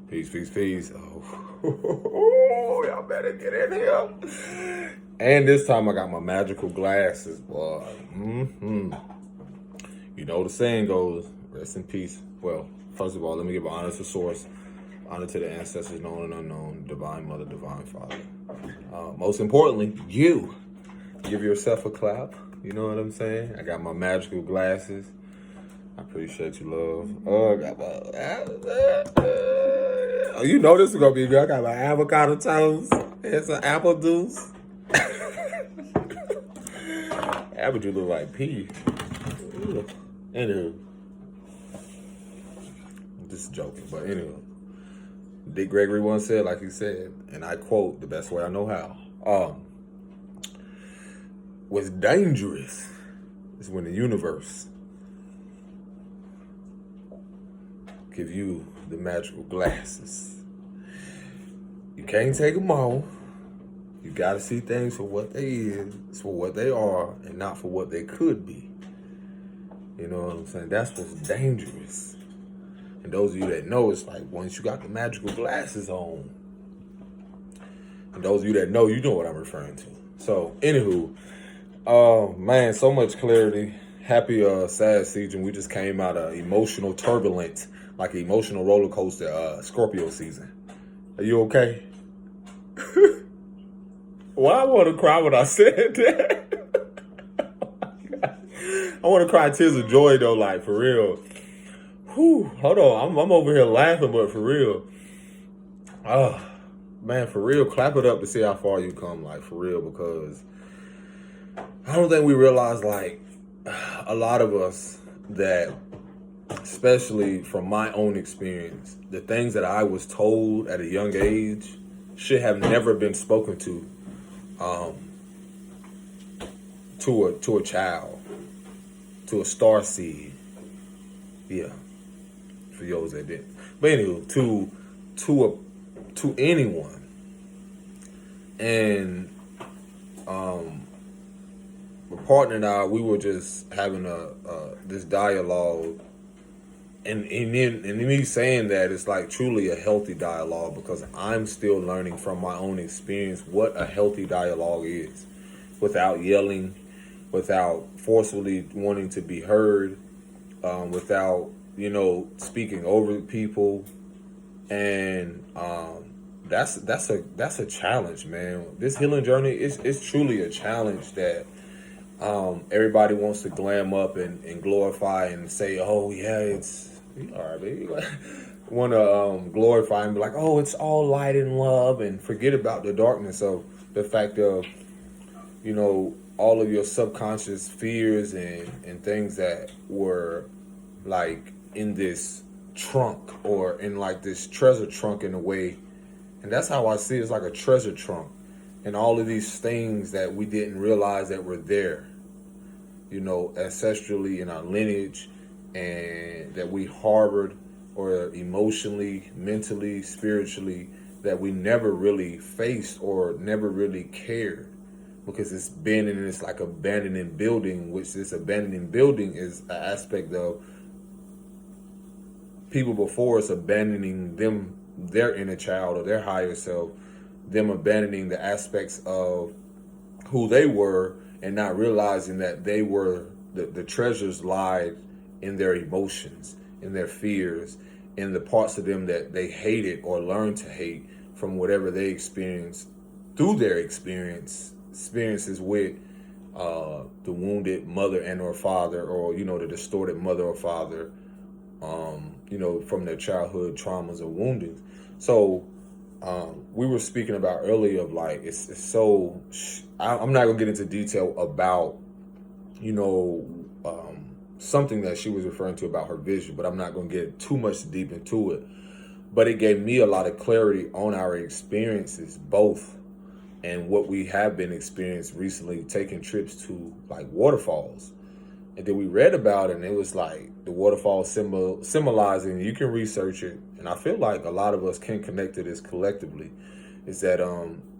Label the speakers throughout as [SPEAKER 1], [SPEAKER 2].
[SPEAKER 1] Peace, peace, peace. Oh, y'all better get in here. And this time I got my magical glasses, boy. You know the saying goes, rest in peace. Well, first of all, let me give honor to source, honor to the ancestors known and unknown, divine mother, divine father. Most importantly, you. Give yourself a clap. You know what I'm saying? I got my magical glasses. I appreciate you, love. Oh, I got my... Oh, you know this is going to be good. I got my avocado toast and some apple juice. Apple juice look like pee. Anywho. Just joking, but anyway. Dick Gregory once said, like he said, and I quote the best way I know how, what's dangerous is when the universe give you the magical glasses. You can't take them off. You gotta see things for what they is, for what they are, and not for what they could be. You know what I'm saying? That's what's dangerous. And those of you that know, it's like once you got the magical glasses on, and those of you that know, you know what I'm referring to. So, anywho, man, so much clarity. Happy sad season. We just came out of emotional turbulence, like an emotional roller coaster, Scorpio season. Are you okay? Well, I want to cry when I said that. I want to cry tears of joy though, like for real. Whew, hold on, I'm over here laughing, but for real. Man, for real, clap it up to see how far you come, like for real, because I don't think we realize, like, a lot of us that, especially from my own experience, the things that I was told at a young age should have never been spoken to a child, to a star seed. Yeah, for those that didn't. But anyway, to anyone, and my partner and I, we were just having this dialogue, and in me saying that, it's like truly a healthy dialogue, because I'm still learning from my own experience what a healthy dialogue is, without yelling, without forcefully wanting to be heard, without speaking over people, and that's a challenge, man. This healing journey is truly a challenge that everybody wants to glam up and glorify and say, oh yeah, it's all right, baby. Want to glorify and be like, oh, it's all light and love, and forget about the darkness of the fact of all of your subconscious fears and things that were like in this trunk, or in like this treasure trunk in a way. And that's how I see it. It's like a treasure trunk, and all of these things that we didn't realize that were there, ancestrally in our lineage, and that we harbored, or emotionally, mentally, spiritually, that we never really faced or never really cared, because it's been in this like abandoning building, which this abandoning building is an aspect of people before us abandoning their inner child or their higher self, them abandoning the aspects of who they were, and not realizing that they were the treasures lied in their emotions, in their fears, in the parts of them that they hated or learned to hate from whatever they experienced through their experiences with the wounded mother and or father, or the distorted mother or father, from their childhood traumas or woundings. So we were speaking about earlier of like, it's so, I'm not gonna get into detail about something that she was referring to about her vision, but I'm not gonna get too much deep into it. But it gave me a lot of clarity on our experiences, both, and what we have been experiencing recently, taking trips to like waterfalls. And then we read about it, and it was like the waterfall symbolizing, you can research it, and I feel like a lot of us can connect to this collectively, is that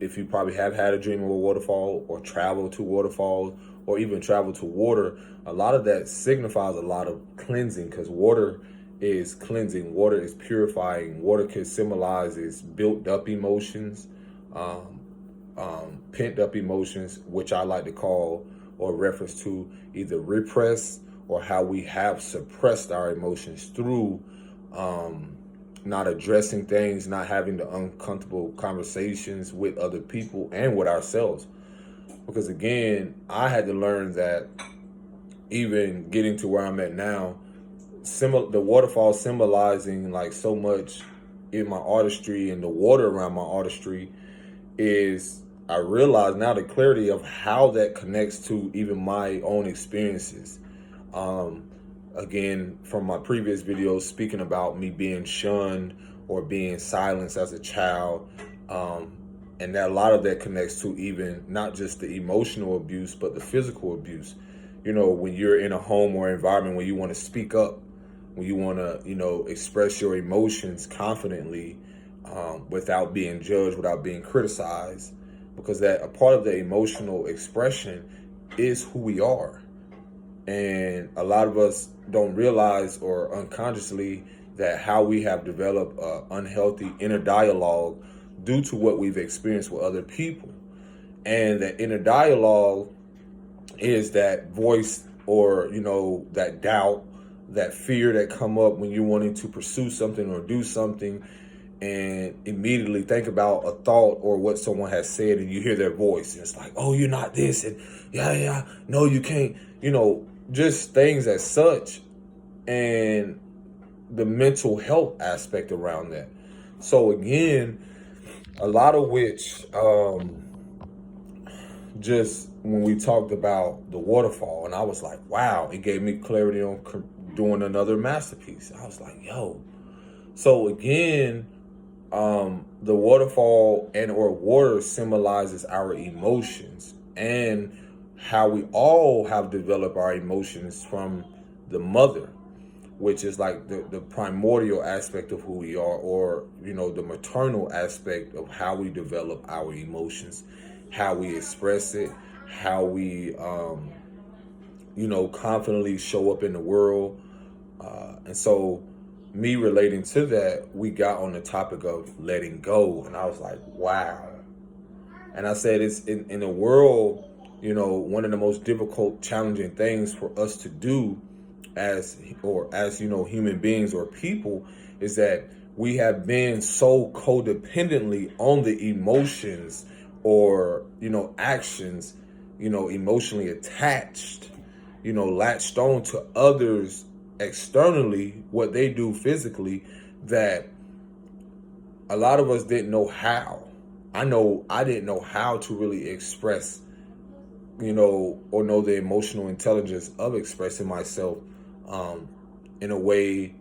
[SPEAKER 1] if you probably have had a dream of a waterfall, or travel to waterfalls, or even travel to water, a lot of that signifies a lot of cleansing, because water is cleansing. Water is purifying. Water can symbolize its built up emotions, pent up emotions, which I like to call or reference to either repress or how we have suppressed our emotions through not addressing things, not having the uncomfortable conversations with other people and with ourselves. Because again, I had to learn that even getting to where I'm at now, the waterfall symbolizing like so much in my artistry and the water around my artistry is, I realize now the clarity of how that connects to even my own experiences. Again, from my previous videos speaking about me being shunned or being silenced as a child, and that a lot of that connects to even not just the emotional abuse, but the physical abuse. You know, when you're in a home or environment where you want to speak up, when you want to, express your emotions confidently, without being judged, without being criticized, because that a part of the emotional expression is who we are. And a lot of us don't realize or unconsciously that how we have developed unhealthy inner dialogue due to what we've experienced with other people. And that inner dialogue is that voice or, that doubt, that fear that come up when you're wanting to pursue something or do something, and immediately think about a thought or what someone has said, and you hear their voice, and it's like, oh, you're not this, and yeah, no, you can't, just things as such, and the mental health aspect around that. So again, a lot of which, just when we talked about the waterfall, and I was like, wow, it gave me clarity on doing another masterpiece. I was like, yo. So again, the waterfall and or water symbolizes our emotions and how we all have developed our emotions from the mother, which is like the primordial aspect of who we are, or, the maternal aspect of how we develop our emotions, how we express it, how we, confidently show up in the world. And so me relating to that, we got on the topic of letting go. And I was like, wow. And I said, it's in the world, one of the most difficult, challenging things for us to do as human beings or people is that we have been so codependently on the emotions or, actions, emotionally attached, latched on to others externally, what they do physically, that a lot of us didn't know how. I know I didn't know how to really express, or know the emotional intelligence of expressing myself in a way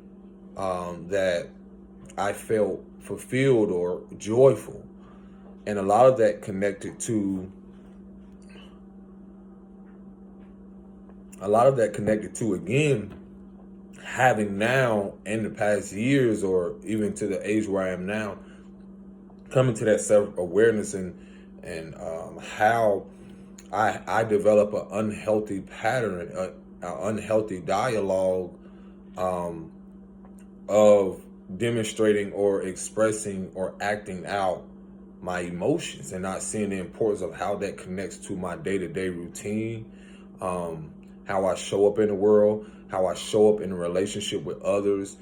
[SPEAKER 1] that I felt fulfilled or joyful. And a lot of that connected to again, having now in the past years, or even to the age where I am now, coming to that self-awareness and how I develop an unhealthy pattern, an unhealthy dialogue of demonstrating or expressing or acting out my emotions, and not seeing the importance of how that connects to my day-to-day routine, how I show up in the world, how I show up in a relationship with others,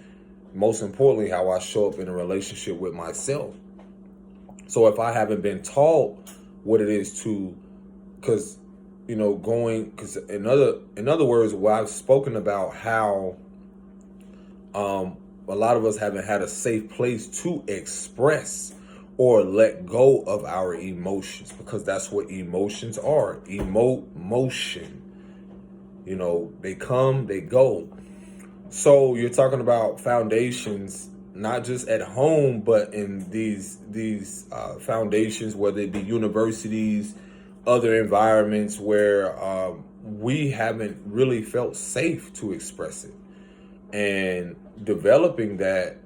[SPEAKER 1] most importantly, how I show up in a relationship with myself. So if I haven't been taught what it is to, because, in other words, what I've spoken about how a lot of us haven't had a safe place to express or let go of our emotions, because that's what emotions are. Motion. They come, they go. So you're talking about foundations, not just at home, but in these foundations, whether it be universities, other environments where we haven't really felt safe to express it. And developing that,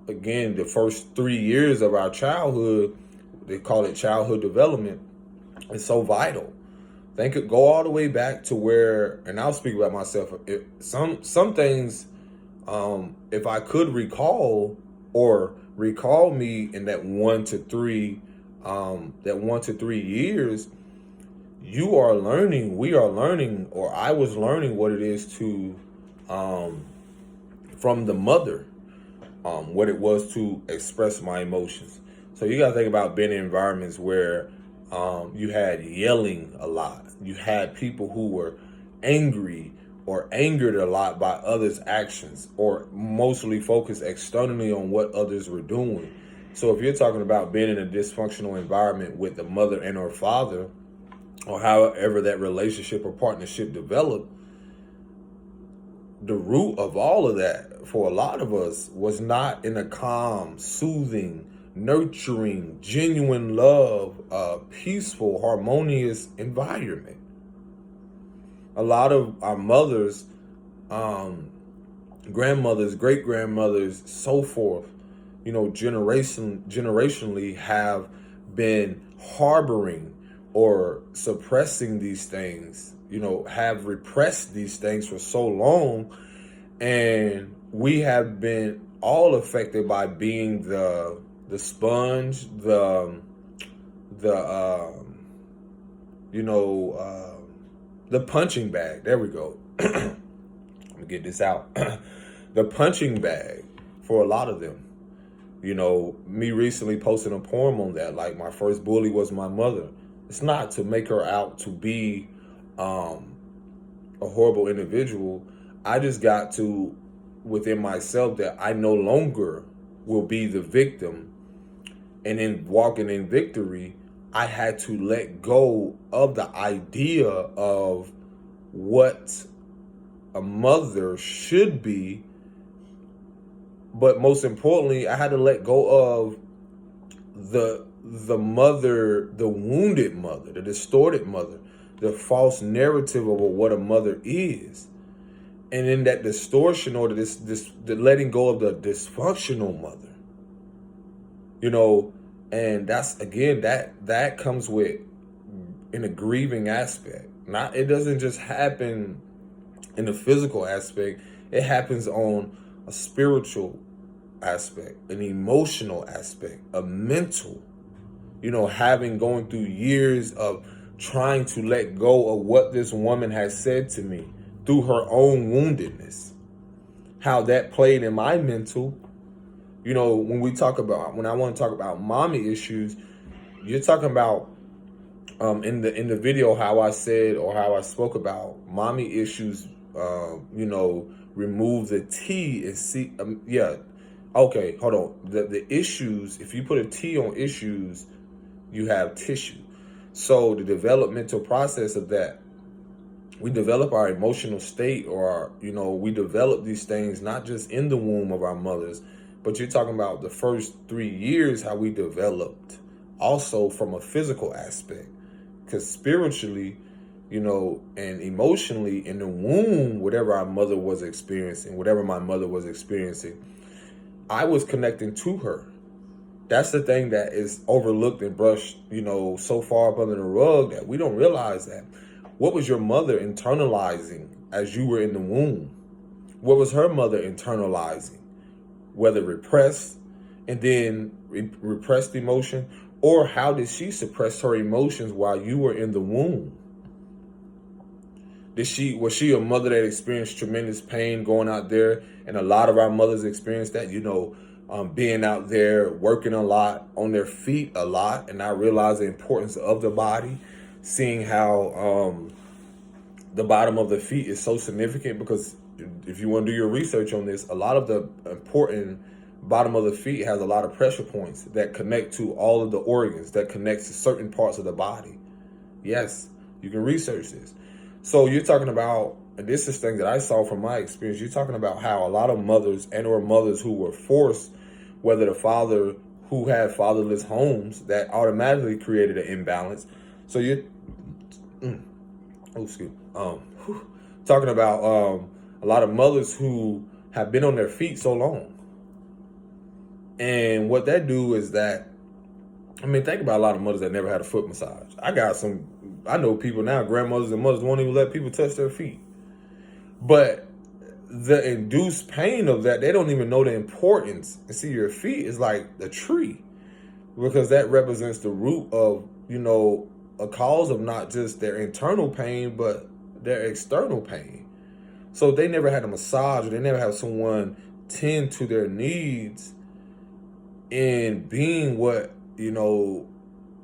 [SPEAKER 1] again, the first 3 years of our childhood, they call it childhood development, is so vital. They could go all the way back to where, and I'll speak about myself, some things If I could recall or recall me in that 1 to 3, that 1 to 3 years, you are learning, we are learning, or I was learning what it is to, um, from the mother, what it was to express my emotions. So you got to think about being in environments where you had yelling a lot. You had people who were angry or angered a lot by others' actions, or mostly focused externally on what others were doing. So if you're talking about being in a dysfunctional environment with the mother and or father, or however that relationship or partnership developed, the root of all of that for a lot of us was not in a calm, soothing, nurturing, genuine love, peaceful, harmonious environment. A lot of our mothers, um, grandmothers, great grandmothers, so forth, generationally have been harboring or suppressing these things, have repressed these things for so long. And we have been all affected by being the sponge, the you know the punching bag. There we go. Let me get this out. The punching bag for a lot of them. Me recently posting a poem on that. Like, my first bully was my mother. It's not to make her out to be um, a horrible individual. I just got to, within myself, that I no longer will be the victim. And in walking in victory, I had to let go of the idea of what a mother should be. But most importantly, I had to let go of the mother, the wounded mother, the distorted mother, the false narrative of what a mother is. And in that distortion, or the letting go of the dysfunctional mother, and that's, again, that comes with, in a grieving aspect. Not, it doesn't just happen in the physical aspect. It happens on a spiritual aspect, an emotional aspect, a mental, going through years of trying to let go of what this woman has said to me through her own woundedness, how that played in my mental. When I want to talk about mommy issues, you're talking about, in the video, how I said, or how I spoke about mommy issues, remove the T and see, yeah. Okay, hold on. The issues, if you put a T on issues, you have tissue. So the developmental process of that, we develop our emotional state, or we develop these things not just in the womb of our mothers, but you're talking about the first 3 years, how we developed also from a physical aspect. Because spiritually, and emotionally, in the womb, whatever our mother was experiencing, whatever my mother was experiencing, I was connecting to her. That's the thing that is overlooked and brushed, so far up under the rug, that we don't realize that. What was your mother internalizing as you were in the womb? What was her mother internalizing? Whether repressed, and then repressed emotion, or how did she suppress her emotions while you were in the womb? Was she a mother that experienced tremendous pain going out there? And a lot of our mothers experience that, being out there, working a lot, on their feet a lot, and not realize the importance of the body, seeing how the bottom of the feet is so significant. Because if you want to do your research on this, a lot of the important bottom of the feet has a lot of pressure points that connect to all of the organs, that connects to certain parts of the body. Yes, you can research this. So you're talking about, and this is things that I saw from my experience, you're talking about how a lot of mothers, and or mothers who were forced, whether the father who had fatherless homes, that automatically created an imbalance. So you're talking about a lot of mothers who have been on their feet so long. And what that do is that, think about a lot of mothers that never had a foot massage. I know people now, grandmothers and mothers, won't even let people touch their feet. But the induced pain of that, they don't even know the importance. And see, your feet is like a tree, because that represents the root of, a cause of not just their internal pain, but their external pain. So they never had a massage, or they never had someone tend to their needs in being what,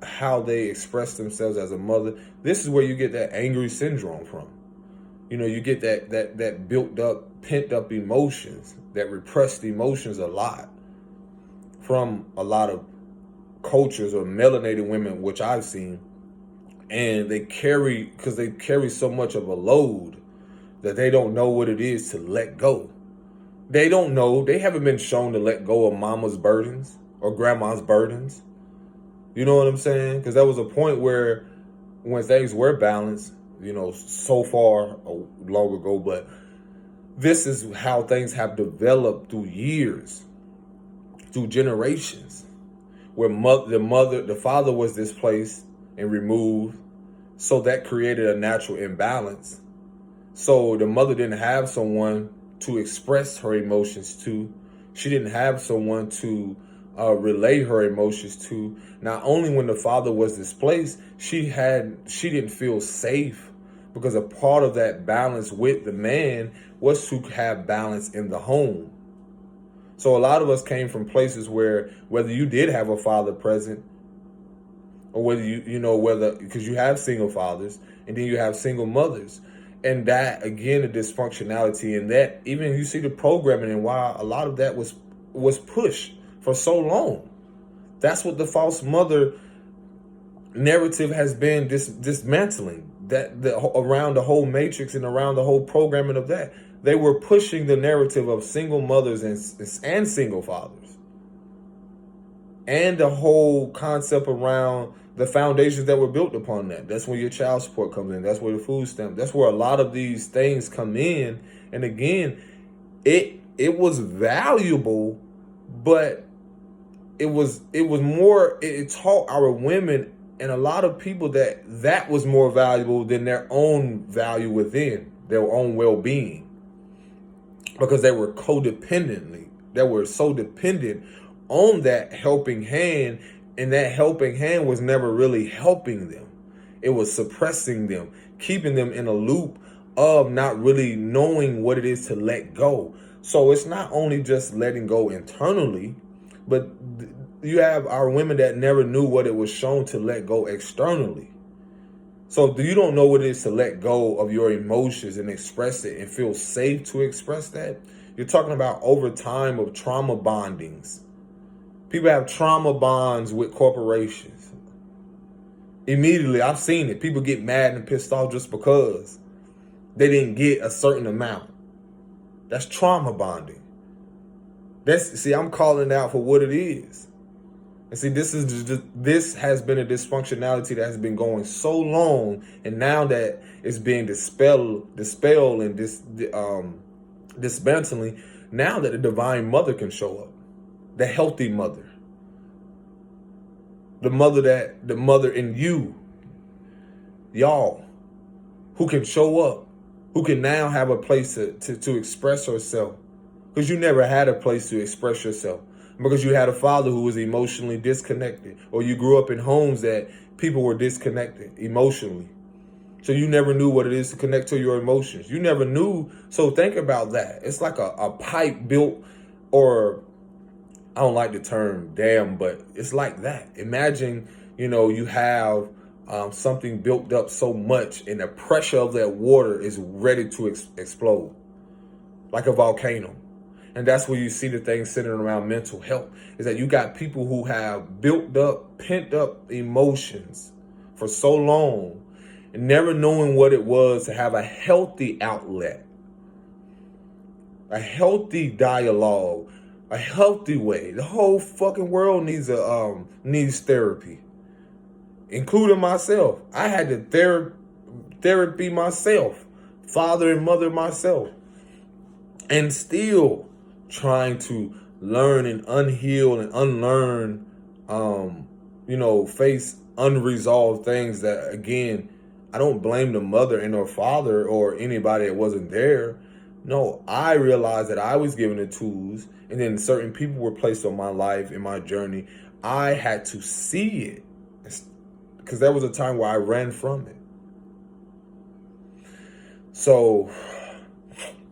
[SPEAKER 1] how they express themselves as a mother. This is where you get that angry syndrome from. You get that built up, pent up emotions, that repressed emotions a lot from a lot of cultures or melanated women, which I've seen. And because they carry so much of a load that they don't know what it is to let go. They don't know. They haven't been shown to let go of mama's burdens or grandma's burdens. You know what I'm saying? Because there was a point where when things were balanced, so far long ago, but this is how things have developed through years, through generations, where the father was displaced and removed. So that created a natural imbalance. So the mother didn't have someone to express her emotions to. She didn't have someone to relay her emotions to. Not only when the father was displaced, she didn't feel safe, because a part of that balance with the man was to have balance in the home. So a lot of us came from places where, whether you did have a father present, or whether because you have single fathers and then you have single mothers. And that, again, the dysfunctionality, and that even you see the programming and why a lot of that was pushed for so long. That's what the false mother narrative has been dismantling. Around the whole matrix and around the whole programming of that, they were pushing the narrative of single mothers and single fathers, and the whole concept around the foundations that were built upon that. That's where your child support comes in. That's where the food stamp. That's where a lot of these things come in. And again, it was valuable, but it was more. It taught our women and a lot of people that was more valuable than their own value within, their own well-being, because they were they were so dependent on that helping hand, and that helping hand was never really helping them. It was suppressing them, keeping them in a loop of not really knowing what it is to let go. So it's not only just letting go internally, but you have our women that never knew what it was shown to let go externally. So you don't know what it is to let go of your emotions and express it and feel safe to express that. You're talking about over time of trauma bondings. People have trauma bonds with corporations. Immediately, I've seen it. People get mad and pissed off just because they didn't get a certain amount. That's trauma bonding. I'm calling out for what it is. And see, this has been a dysfunctionality that has been going so long, and now that it's being dispelled and dismantling, now that the divine mother can show up, the healthy mother, the mother in you, y'all, who can show up, who can now have a place to express herself, because you never had a place to express yourself. Because you had a father who was emotionally disconnected, or you grew up in homes that people were disconnected emotionally. So you never knew what it is to connect to your emotions. You never knew. So think about that. It's like a pipe built, or I don't like the term dam, but it's like that. Imagine, you have something built up so much, and the pressure of that water is ready to explode like a volcano. And that's where you see the thing centered around mental health, is that you got people who have built up, pent up emotions for so long, and never knowing what it was to have a healthy outlet, a healthy dialogue, a healthy way. The whole fucking world needs therapy, including myself. I had to therapy myself, father and mother myself, and still trying to learn and unheal and unlearn, face unresolved things that, again, I don't blame the mother and her father or anybody that wasn't there. No, I realized that I was given the tools, and then certain people were placed on my life in my journey. I had to see it because there was a time where I ran from it. So,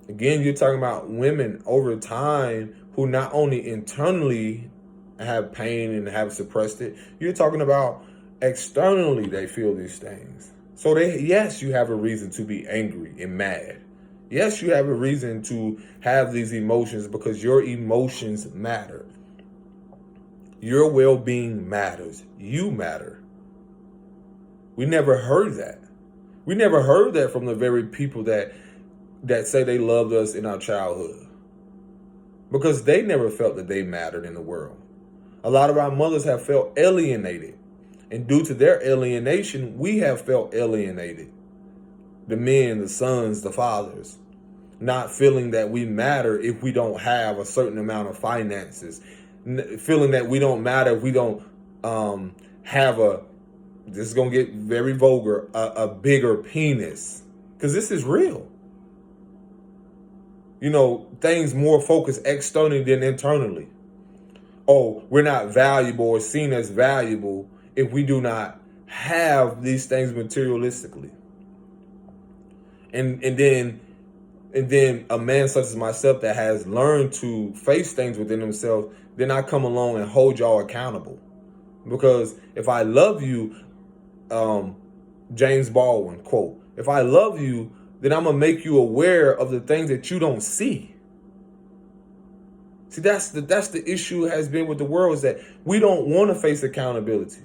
[SPEAKER 1] again, you're talking about women over time who not only internally have pain and have suppressed it, you're talking about externally they feel these things. So yes, you have a reason to be angry and mad. Yes, you have a reason to have these emotions because your emotions matter. Your well-being matters. You matter. We never heard that. We never heard that from the very people that say they loved us in our childhood, because they never felt that they mattered in the world. A lot of our mothers have felt alienated, and due to their alienation, we have felt alienated. The men, the sons, the fathers, not feeling that we matter if we don't have a certain amount of finances, feeling that we don't matter if we don't have this is going to get very vulgar, a bigger penis. Because this is real. You know, things more focused externally than internally. Oh, we're not valuable or seen as valuable if we do not have these things materialistically. And then a man such as myself that has learned to face things within himself, then I come along and hold y'all accountable. Because if I love you, James Baldwin quote, if I love you, then I'm gonna make you aware of the things that you don't see. See, that's the issue has been with the world, is that we don't want to face accountability.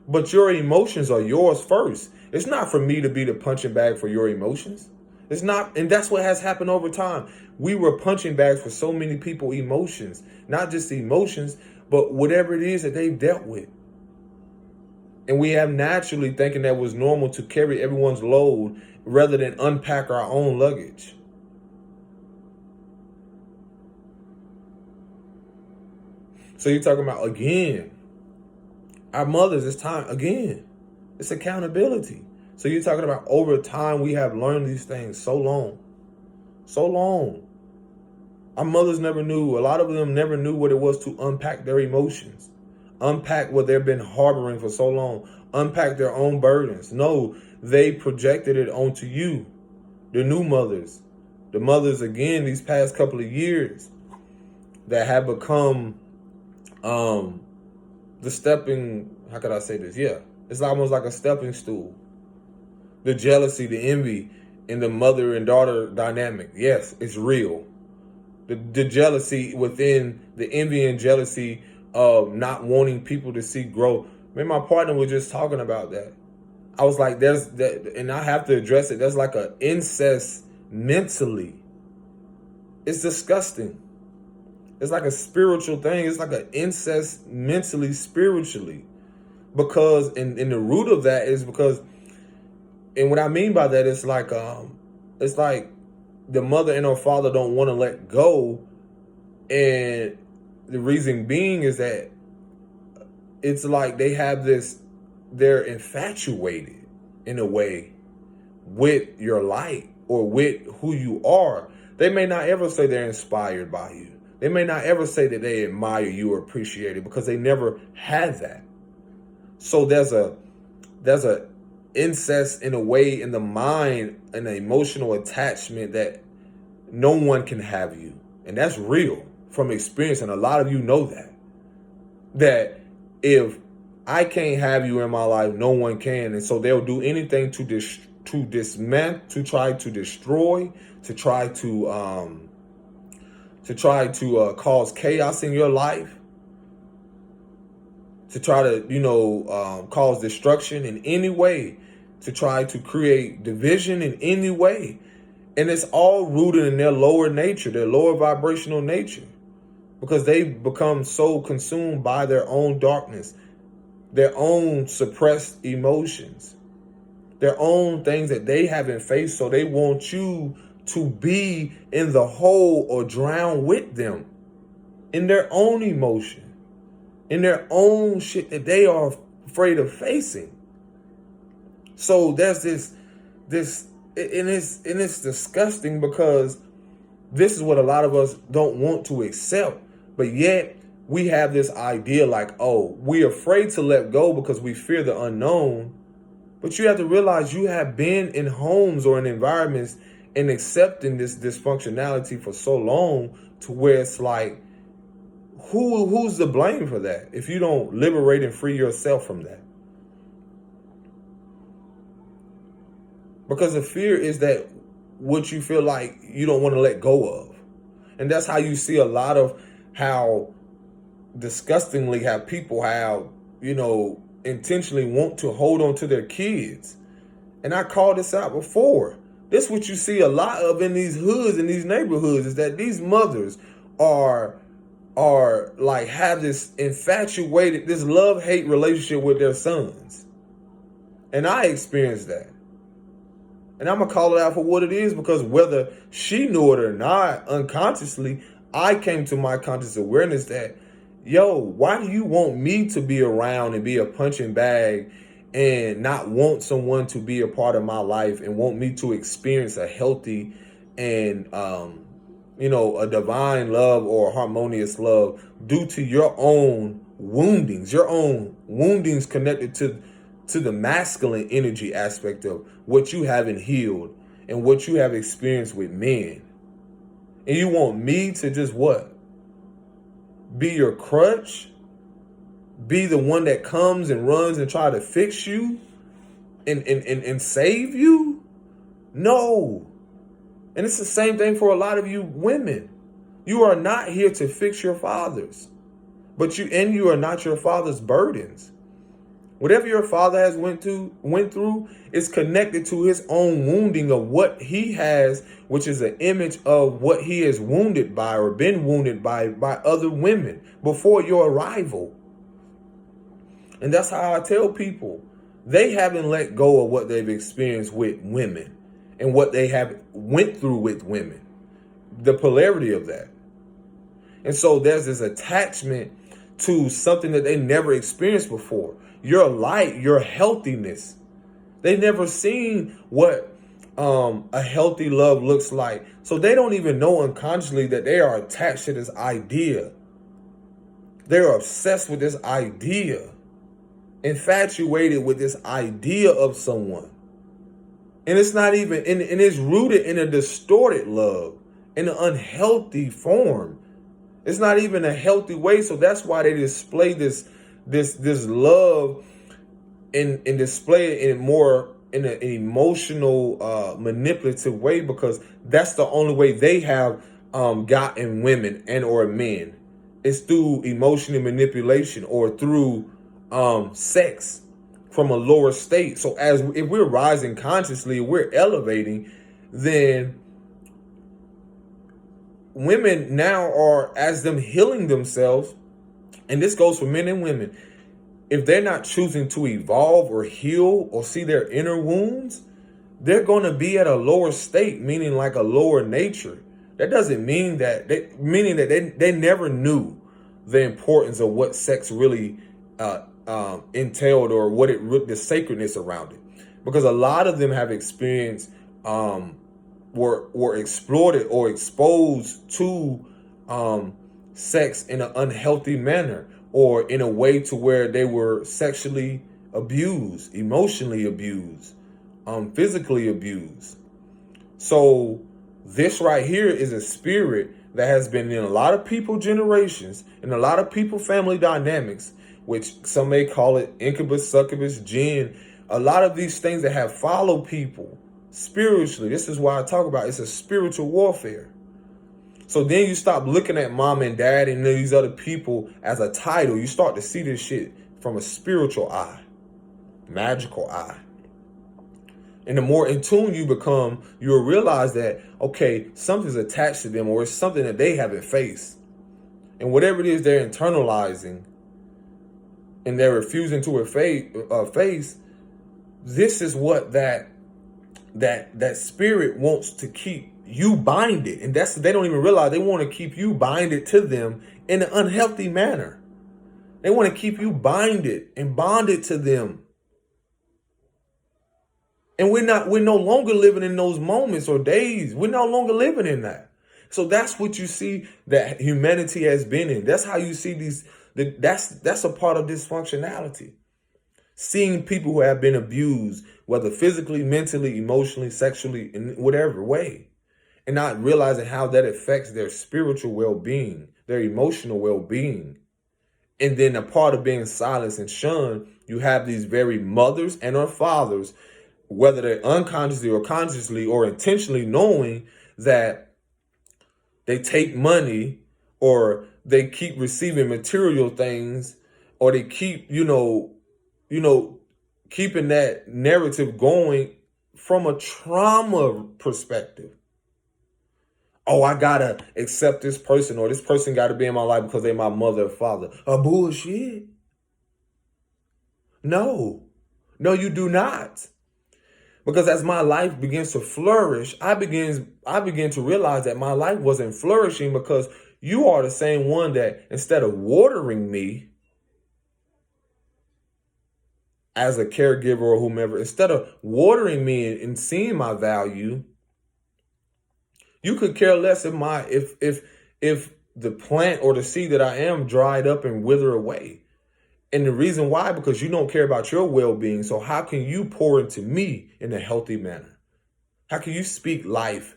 [SPEAKER 1] But your emotions are yours first. It's not for me to be the punching bag for your emotions. It's not, and that's what has happened over time. We were punching bags for so many people, emotions, not just the emotions, but whatever it is that they've dealt with. And we have naturally thinking that it was normal to carry everyone's load rather than unpack our own luggage. So you're talking about, again, our mothers, it's time, again, it's accountability. So you're talking about over time, we have learned these things so long. So long. Our mothers never knew, a lot of them never knew what it was to unpack their emotions. Unpack what they've been harboring for so long. Unpack their own burdens. No, they projected it onto you. The new mothers. The mothers, again, these past couple of years that have become the stepping, how could I say this? Yeah, it's almost like a stepping stool. The jealousy, the envy in the mother and daughter dynamic. Yes, it's real. The jealousy within, the envy and jealousy of not wanting people to see growth. Man, my partner was just talking about that. I was like, there's that, and I have to address it. There's like an incest mentally. It's disgusting. It's like a spiritual thing. It's like an incest mentally, spiritually. Because, and the root of that is because, and what I mean by that is like the mother and her father don't want to let go. And the reason being is that it's like they have this, they're infatuated in a way with your light or with who you are. They may not ever say they're inspired by you. They may not ever say that they admire you or appreciate it because they never had that. So there's a incest in a way in the mind, an emotional attachment that no one can have you. And that's real from experience. And a lot of you know that if I can't have you in my life, no one can. And so they'll do anything to dismantle, to try to destroy, to try to cause chaos in your life, to try to, cause destruction in any way, to try to create division in any way. And it's all rooted in their lower nature, their lower vibrational nature, because they've become so consumed by their own darkness, their own suppressed emotions, their own things that they haven't faced. So they want you to be in the hole or drown with them in their own emotion, in their own shit that they are afraid of facing. So there's this, and it's disgusting because This is what a lot of us don't want to accept. But yet we have this idea like, oh, we're afraid to let go because we fear the unknown. But you have to realize you have been in homes or in environments and accepting this dysfunctionality for so long to where it's like, who's to blame for that if you don't liberate and free yourself from that? Because the fear is that what you feel like you don't want to let go of. And that's how you see a lot of how disgustingly how people have, intentionally want to hold on to their kids. And I called this out before. This is what you see a lot of in these hoods, in these neighborhoods, is that these mothers are like have this infatuated, this love-hate relationship with their sons. And I experienced that. And I'm going to call it out for what it is, because whether she knew it or not, unconsciously, I came to my conscious awareness that, why do you want me to be around and be a punching bag and not want someone to be a part of my life and want me to experience a healthy and, a divine love or a harmonious love due to your own woundings connected to the masculine energy aspect of what you haven't healed and what you have experienced with men. And you want me to just what? Be your crutch? Be the one that comes and runs and try to fix you and save you? No. And it's the same thing for a lot of you women. You are not here to fix your fathers, but you are not your father's burdens. Whatever your father has went through is connected to his own wounding of what he has, which is an image of what he is wounded by or been wounded by other women before your arrival. And that's how I tell people, they haven't let go of what they've experienced with women and what they have went through with women, the polarity of that. And so there's this attachment to something that they never experienced before. Your light, your healthiness. They never seen what a healthy love looks like. So they don't even know unconsciously that they are attached to this idea. They're obsessed with this idea, infatuated with this idea of someone. And it's not even, and it's rooted in a distorted love, in an unhealthy form. It's not even a healthy way. So that's why they display this love and display it in an emotional, manipulative way, because that's the only way they have gotten women and or men. It's through emotional manipulation or through sex from a lower state. So if we're rising consciously, we're elevating, then women now are, as them healing themselves, and this goes for men and women, if they're not choosing to evolve or heal or see their inner wounds, they're going to be at a lower state, meaning like a lower nature. That doesn't mean that they never knew the importance of what sex really entailed or what the sacredness around it, because a lot of them have experienced were exploited or exposed to sex in an unhealthy manner, or in a way to where they were sexually abused, emotionally abused, physically abused. So this right here is a spirit that has been in a lot of people generations, in a lot of people family dynamics, which some may call it incubus, succubus, jinn. A lot of these things that have followed people spiritually. This is why I talk about it's a spiritual warfare. So then you stop looking at mom and dad and these other people as a title. You start to see this shit from a spiritual eye, magical eye. And the more in tune you become, you'll realize that, okay, something's attached to them, or it's something that they haven't faced. And whatever it is they're internalizing and they're refusing to face, this is what that spirit wants to keep you binded. And they don't even realize they want to keep you binded to them in an unhealthy manner. They want to keep you binded and bonded to them. And we're no longer living in those moments or days. We're no longer living in that. So that's what you see that humanity has been in. That's how you see that's a part of dysfunctionality. Seeing people who have been abused, whether physically, mentally, emotionally, sexually, in whatever way, and not realizing how that affects their spiritual well-being, their emotional well-being. And then a part of being silenced and shunned, you have these very mothers and or fathers, whether they're unconsciously or consciously or intentionally knowing that they take money or they keep receiving material things or they keep, keeping that narrative going from a trauma perspective. Oh, I gotta accept this person or this person gotta be in my life because they're my mother or father. Bullshit. No, you do not. Because as my life begins to flourish, I begin to realize that my life wasn't flourishing because you are the same one that instead of watering me as a caregiver or whomever, instead of watering me and seeing my value, you could care less if the plant or the seed that I am dried up and wither away. And the reason why, because you don't care about your well-being. So how can you pour into me in a healthy manner? How can you speak life,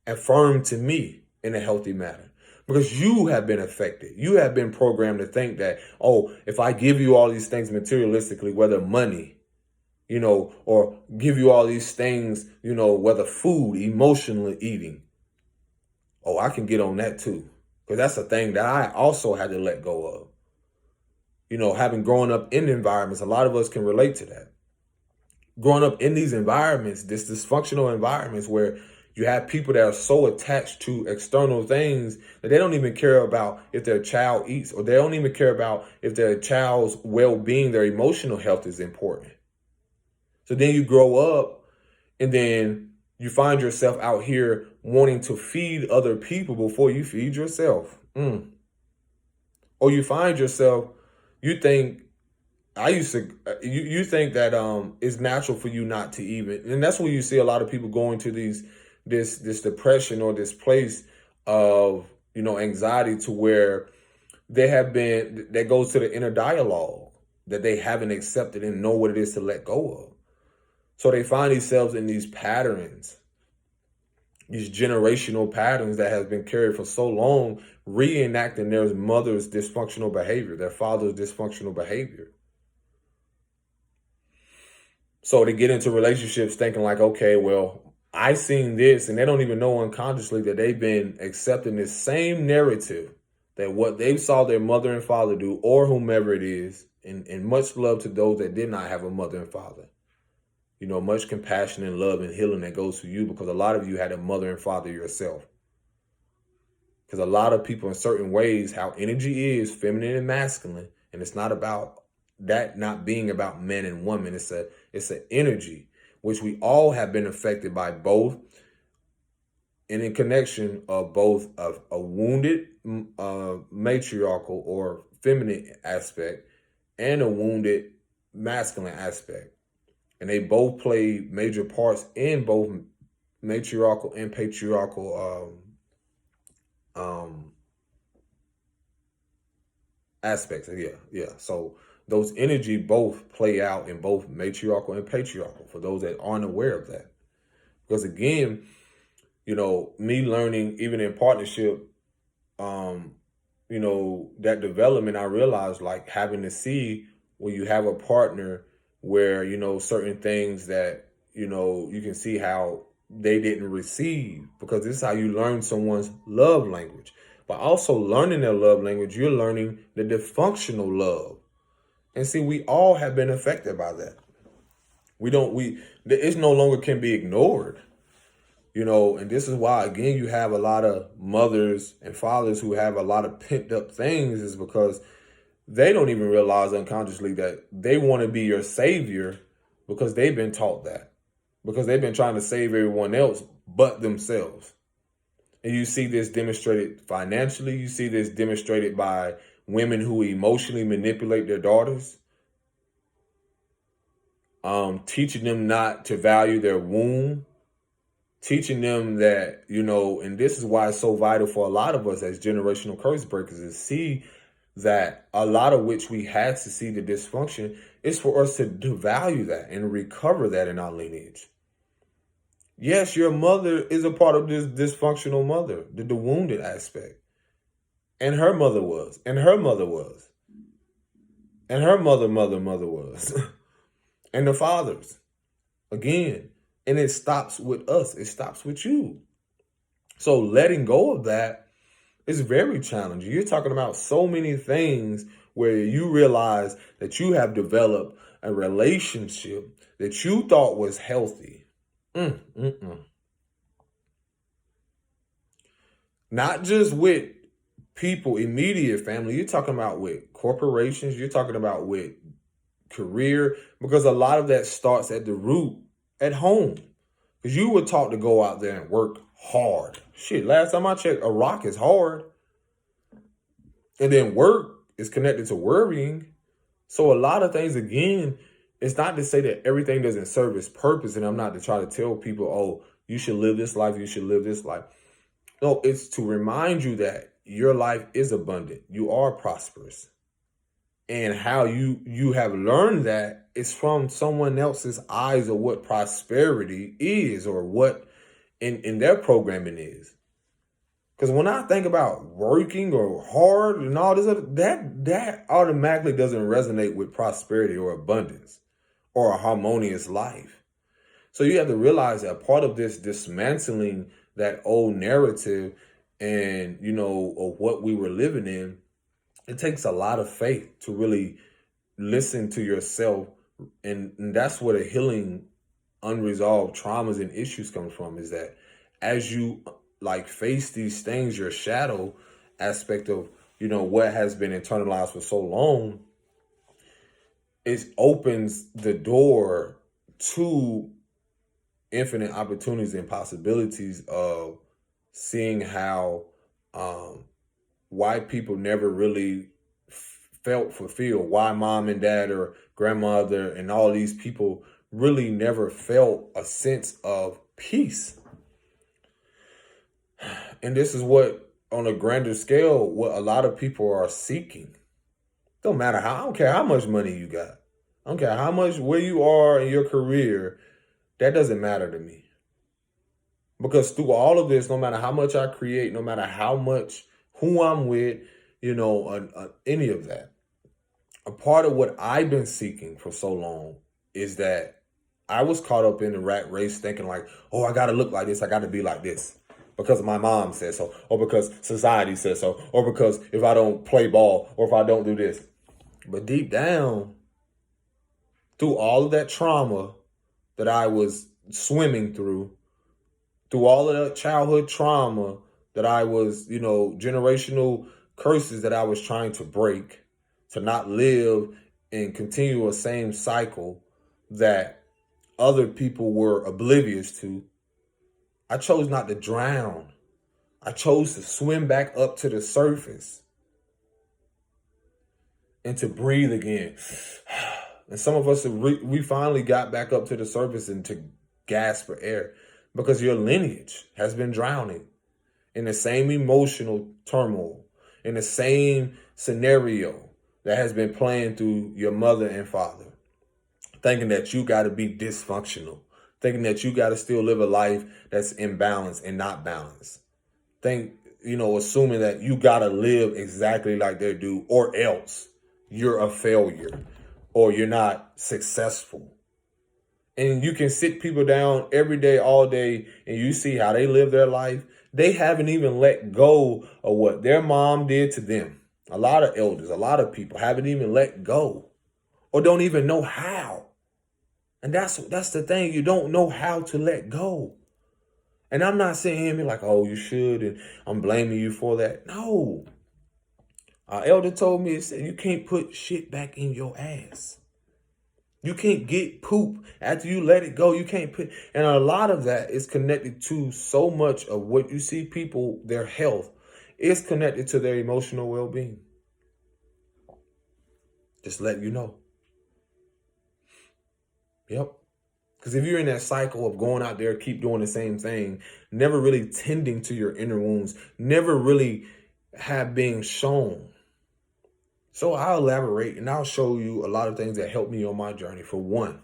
[SPEAKER 1] affirm to me in a healthy manner? Because you have been affected. You have been programmed to think that, oh, if I give you all these things materialistically, whether money, or give you all these things, whether food, emotional eating, oh, I can get on that too. Because that's a thing that I also had to let go of. Having grown up in environments, a lot of us can relate to that. Growing up in these environments, this dysfunctional environments where you have people that are so attached to external things that they don't even care about if their child eats, or they don't even care about if their child's well-being, their emotional health is important. So then you grow up and then you find yourself out here wanting to feed other people before you feed yourself. Or you find yourself, you think you think that it's natural for you not to even, and that's when you see a lot of people going to this depression or this place of anxiety, to where that goes to the inner dialogue that they haven't accepted and know what it is to let go of. So they find themselves in these patterns, these generational patterns that has been carried for so long, reenacting their mother's dysfunctional behavior, their father's dysfunctional behavior. So they get into relationships thinking like, okay, well, I seen this, and they don't even know unconsciously that they've been accepting this same narrative, that what they saw their mother and father do, or whomever it is, and much love to those that did not have a mother and father. Much compassion and love and healing that goes to you, because a lot of you had a mother and father yourself. Because a lot of people in certain ways, how energy is feminine and masculine, and it's not about that not being about men and women. It's an energy, which we all have been affected by, both, and in connection of both of a wounded matriarchal or feminine aspect and a wounded masculine aspect. And they both play major parts in both matriarchal and patriarchal aspects. Yeah. So those energy both play out in both matriarchal and patriarchal, for those that aren't aware of that. Because again, me learning even in partnership, that development, I realized, like, having to see when you have a partner where, certain things that, you can see how they didn't receive, because this is how you learn someone's love language. But also learning their love language, you're learning the dysfunctional love. And see, we all have been affected by that. It no longer can be ignored. And this is why, again, you have a lot of mothers and fathers who have a lot of pent up things, is because they don't even realize unconsciously that they want to be your savior, because they've been taught that, because they've been trying to save everyone else but themselves. And you see this demonstrated financially. You see this demonstrated by women who emotionally manipulate their daughters, teaching them not to value their womb, Teaching them that, and this is why it's so vital for a lot of us as generational curse breakers, is see that a lot of which we had to see the dysfunction is for us to value that and recover that in our lineage. Yes, your mother is a part of this dysfunctional mother, the wounded aspect. And her mother was, and her mother was, and her mother was, and the fathers, again. And it stops with us, it stops with you. So letting go of that is very challenging. You're talking about so many things where you realize that you have developed a relationship that you thought was healthy. Not just with people, immediate family. You're talking about with corporations. You're talking about with career, because a lot of that starts at the root at home. Because you were taught to go out there and work hard. Shit, last time I checked, a rock is hard. And then work is connected to worrying. So a lot of things, again, it's not to say that everything doesn't serve its purpose. And I'm not to try to tell people, oh, you should live this life, you should live this life. No, it's to remind you that your life is abundant. You are prosperous. And how you have learned that is from someone else's eyes of what prosperity is, or what in their programming is. Because when I think about working or hard and all this other, that automatically doesn't resonate with prosperity or abundance or a harmonious life. So you have to realize that part of this dismantling that old narrative and, of what we were living in, it takes a lot of faith to really listen to yourself. And that's where the healing unresolved traumas and issues come from, is that as you face these things, your shadow aspect of, what has been internalized for so long, it opens the door to infinite opportunities and possibilities of seeing how why people never really felt fulfilled, why mom and dad or grandmother and all these people really never felt a sense of peace. And this is what, on a grander scale, what a lot of people are seeking. Don't matter I don't care how much money you got. I don't care how much, where you are in your career. That doesn't matter to me. Because through all of this, no matter how much I create, no matter how much, who I'm with, any of that, a part of what I've been seeking for so long is that I was caught up in the rat race thinking like, oh, I got to look like this. I got to be like this because my mom said so, or because society says so, or because if I don't play ball, or if I don't do this. But deep down, through all of that trauma that I was swimming through all of that childhood trauma that I was, generational curses that I was trying to break, to not live and continue a same cycle that other people were oblivious to, I chose not to drown. I chose to swim back up to the surface and to breathe again. And some of us, we finally got back up to the surface and to gasp for air, because your lineage has been drowning in the same emotional turmoil, in the same scenario that has been playing through your mother and father, thinking that you got to be dysfunctional, thinking that you got to still live a life that's imbalanced and not balanced. Assuming that you got to live exactly like they do, or else you're a failure or you're not successful. And you can sit people down every day, all day, and you see how they live their life. They haven't even let go of what their mom did to them. A lot of elders, a lot of people haven't even let go, or don't even know how. And that's the thing. You don't know how to let go. And I'm not saying him like, oh, you should, and I'm blaming you for that. No. Our elder told me, it said, you can't put shit back in your ass. You can't get poop after you let it go. You can't put, and a lot of that is connected to so much of what you see people, their health is connected to their emotional well-being. Just letting you know. Yep. Because if you're in that cycle of going out there, keep doing the same thing, never really tending to your inner wounds, never really have been shown. So I'll elaborate and I'll show you a lot of things that helped me on my journey. For one,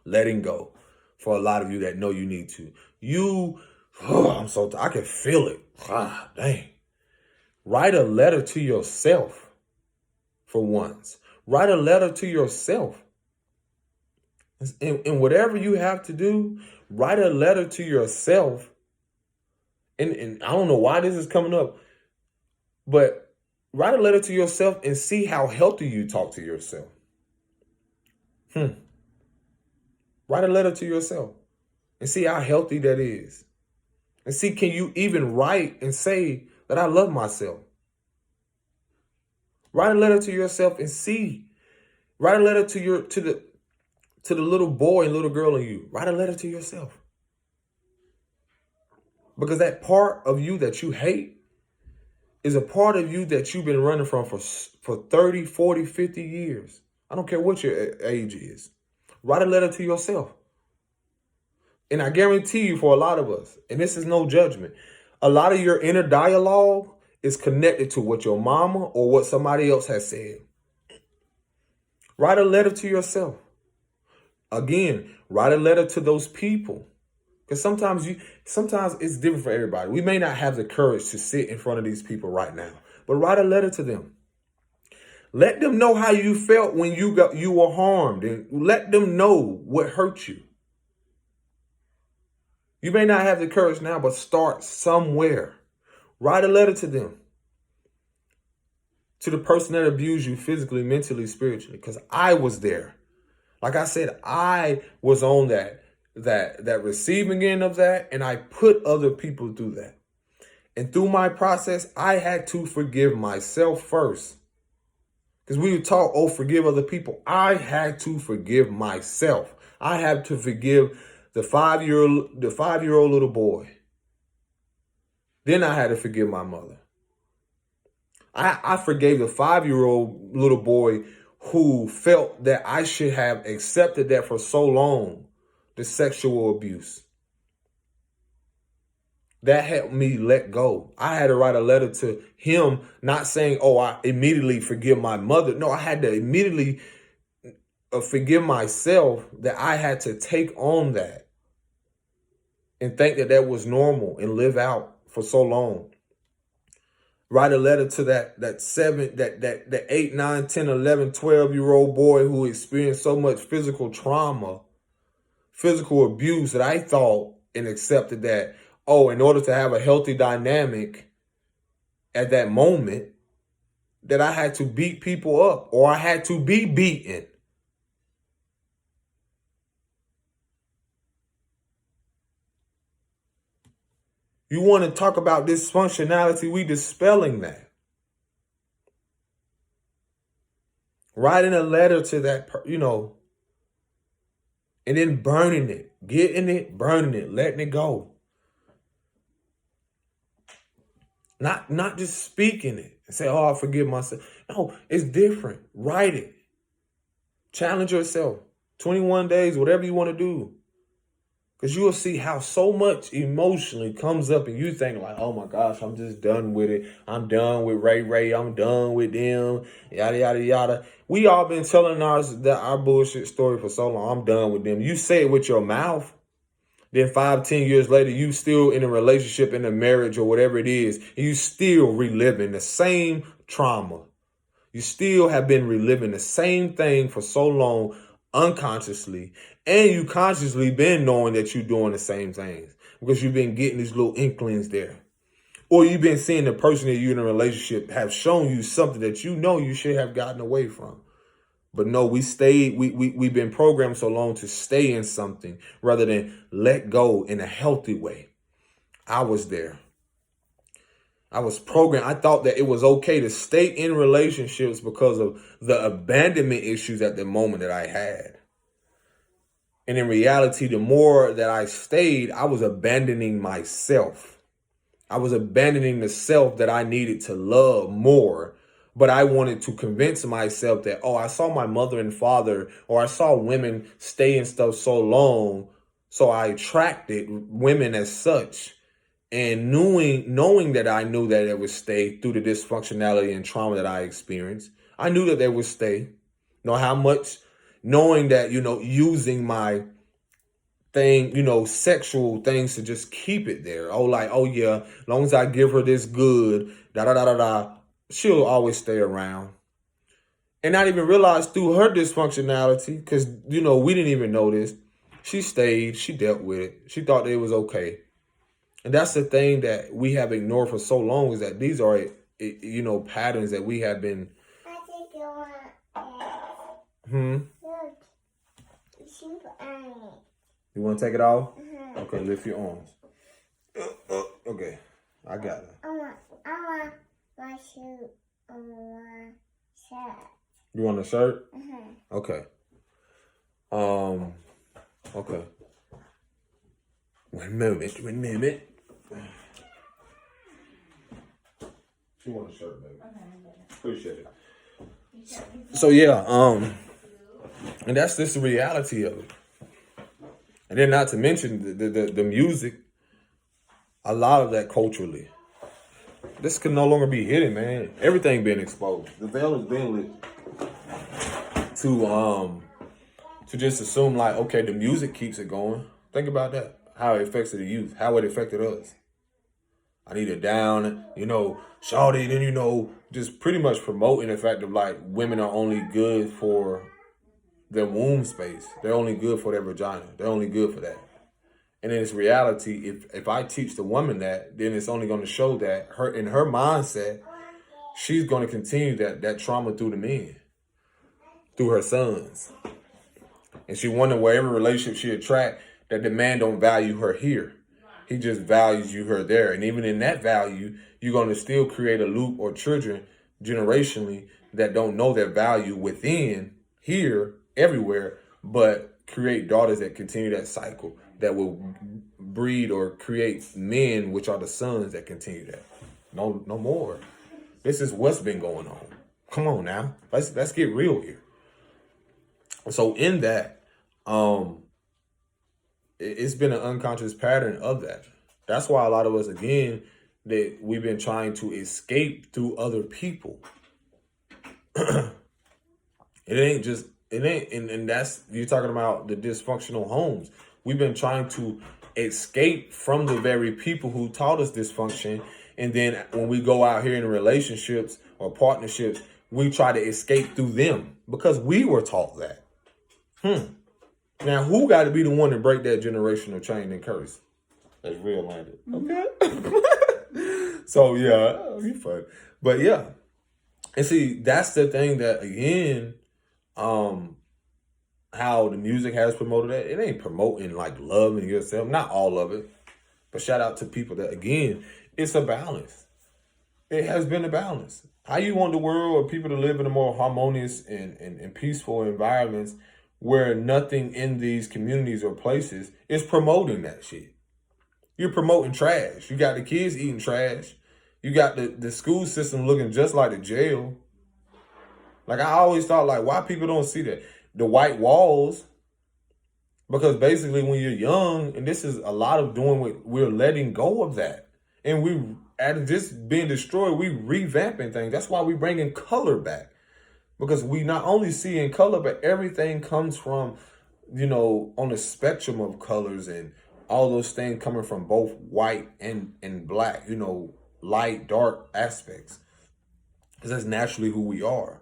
[SPEAKER 1] letting go. For a lot of you that know you need to. I can feel it. Dang. Write a letter to yourself for once. Write a letter to yourself. And whatever you have to do, write a letter to yourself. And I don't know why this is coming up, but write a letter to yourself and see how healthy you talk to yourself. Write a letter to yourself and see how healthy that is. And see, can you even write and say that I love myself? Write a letter to yourself and see. Write a letter to the little boy and little girl in you. Write a letter to yourself. Because that part of you that you hate is a part of you that you've been running from for 30, 40, 50 years. I don't care what your age is. Write a letter to yourself. And I guarantee you, for a lot of us, and this is no judgment, a lot of your inner dialogue is connected to what your mama or what somebody else has said. Write a letter to yourself. Again, write a letter to those people. Because sometimes it's different for everybody. We may not have the courage to sit in front of these people right now, but write a letter to them. Let them know how you felt when you were harmed, and let them know what hurt you. You may not have the courage now, but start somewhere. Write a letter to them. To the person that abused you physically, mentally, spiritually. Because I was there. Like I said, I was on that receiving end of that, and I put other people through that. And through my process, I had to forgive myself first. Because we were taught, forgive other people. I had to forgive myself. I had to forgive the 5-year-old little boy. Then I had to forgive my mother. I forgave the 5-year-old little boy who felt that I should have accepted that for so long, the sexual abuse. That helped me let go. I had to write a letter to him, not saying, I immediately forgive my mother. No, I had to immediately forgive myself that I had to take on that and think that was normal and live out for so long. Write a letter to that 8, 9, 10, 11, 12-year-old boy who experienced so much physical trauma, physical abuse, that I thought and accepted that, in order to have a healthy dynamic at that moment, that I had to beat people up or I had to be beaten. You want to talk about dysfunctionality? We dispelling that. Writing a letter to that, and then burning it, getting it, burning it, letting it go. Not just speaking it and say, I forgive myself. No, it's different. Write it. Challenge yourself. 21 days, whatever you want to do. Because you will see how so much emotionally comes up and you think like, oh my gosh, I'm just done with it. I'm done with Ray. I'm done with them. Yada, yada, yada. We all been telling our bullshit story for so long. I'm done with them. You say it with your mouth. Then 5, 10 years later, you still in a relationship, in a marriage or whatever it is. And you still reliving the same trauma. You still have been reliving the same thing for so long unconsciously. And you consciously been knowing that you're doing the same things because you've been getting these little inklings there. Or you've been seeing the person that you're in a relationship have shown you something that you know you should have gotten away from. But no, we've been programmed so long to stay in something rather than let go in a healthy way. I was there. I was programmed. I thought that it was okay to stay in relationships because of the abandonment issues at the moment that I had. And in reality, the more that I stayed, I was abandoning myself. I was abandoning the self that I needed to love more But I wanted to convince myself that, oh, I saw my mother and father, or I saw women stay in stuff so long, so I attracted women as such. And knowing that I knew that it would stay through the dysfunctionality and trauma that I experienced, I knew that they would stay. Know how much, knowing that, using my thing, sexual things to just keep it there. Oh, like, oh yeah, as long as I give her this good, da da da da da, she'll always stay around. And not even realize through her dysfunctionality, because, we didn't even know this. She stayed, she dealt with it. She thought that it was okay. And that's the thing that we have ignored for so long, is that these are, patterns that we have been. You want to take it off? Okay, lift your arms. Okay, I got it. I want my shirt. You want a shirt? Okay. Okay. One minute. She want a shirt, baby. Appreciate it. So yeah, and that's just the reality of it. And then not to mention the music, a lot of that culturally. This can no longer be hidden, man. Everything being exposed. The veil is being lit to just assume like, okay, the music keeps it going. Think about that. How it affects the youth, how it affected us. I need it down, shawty, then, just pretty much promoting the fact of like women are only good for their womb space. They're only good for their vagina. They're only good for that. And in its reality, if I teach the woman that, then it's only going to show that in her mindset, she's going to continue that trauma through the men, through her sons. And she wonder wherever relationship she attract, that the man don't value her here. He just values her there. And even in that value, you're going to still create a loop or children generationally that don't know their value within here, everywhere, but create daughters that continue that cycle, that will breed or create men, which are the sons that continue that. No more. This is what's been going on. Come on now. Let's get real here. So in that, it's been an unconscious pattern of that. That's why a lot of us, again, that we've been trying to escape through other people. And that's, you're talking about the dysfunctional homes. We've been trying to escape from the very people who taught us dysfunction. And then when we go out here in relationships or partnerships, we try to escape through them because we were taught that. Now, who got to be the one to break that generational chain and curse? That's real minded. Okay. So, yeah, you fun. But, yeah. And see, that's the thing that, again, how the music has promoted that. It ain't promoting, like, loving yourself. Not all of it. But shout out to people that, again, it's a balance. It has been a balance. How you want the world or people to live in a more harmonious and peaceful environments where nothing in these communities or places is promoting that shit. You're promoting trash. You got the kids eating trash. You got the school system looking just like the jail. Like, I always thought, like, why people don't see that? The white walls, because basically when you're young, and this is a lot of doing what we're letting go of that. And we, at this being destroyed, we revamping things. That's why we bringing color back. Because we not only see in color, but everything comes from, on a spectrum of colors and all those things coming from both white and black, light, dark aspects. Because that's naturally who we are.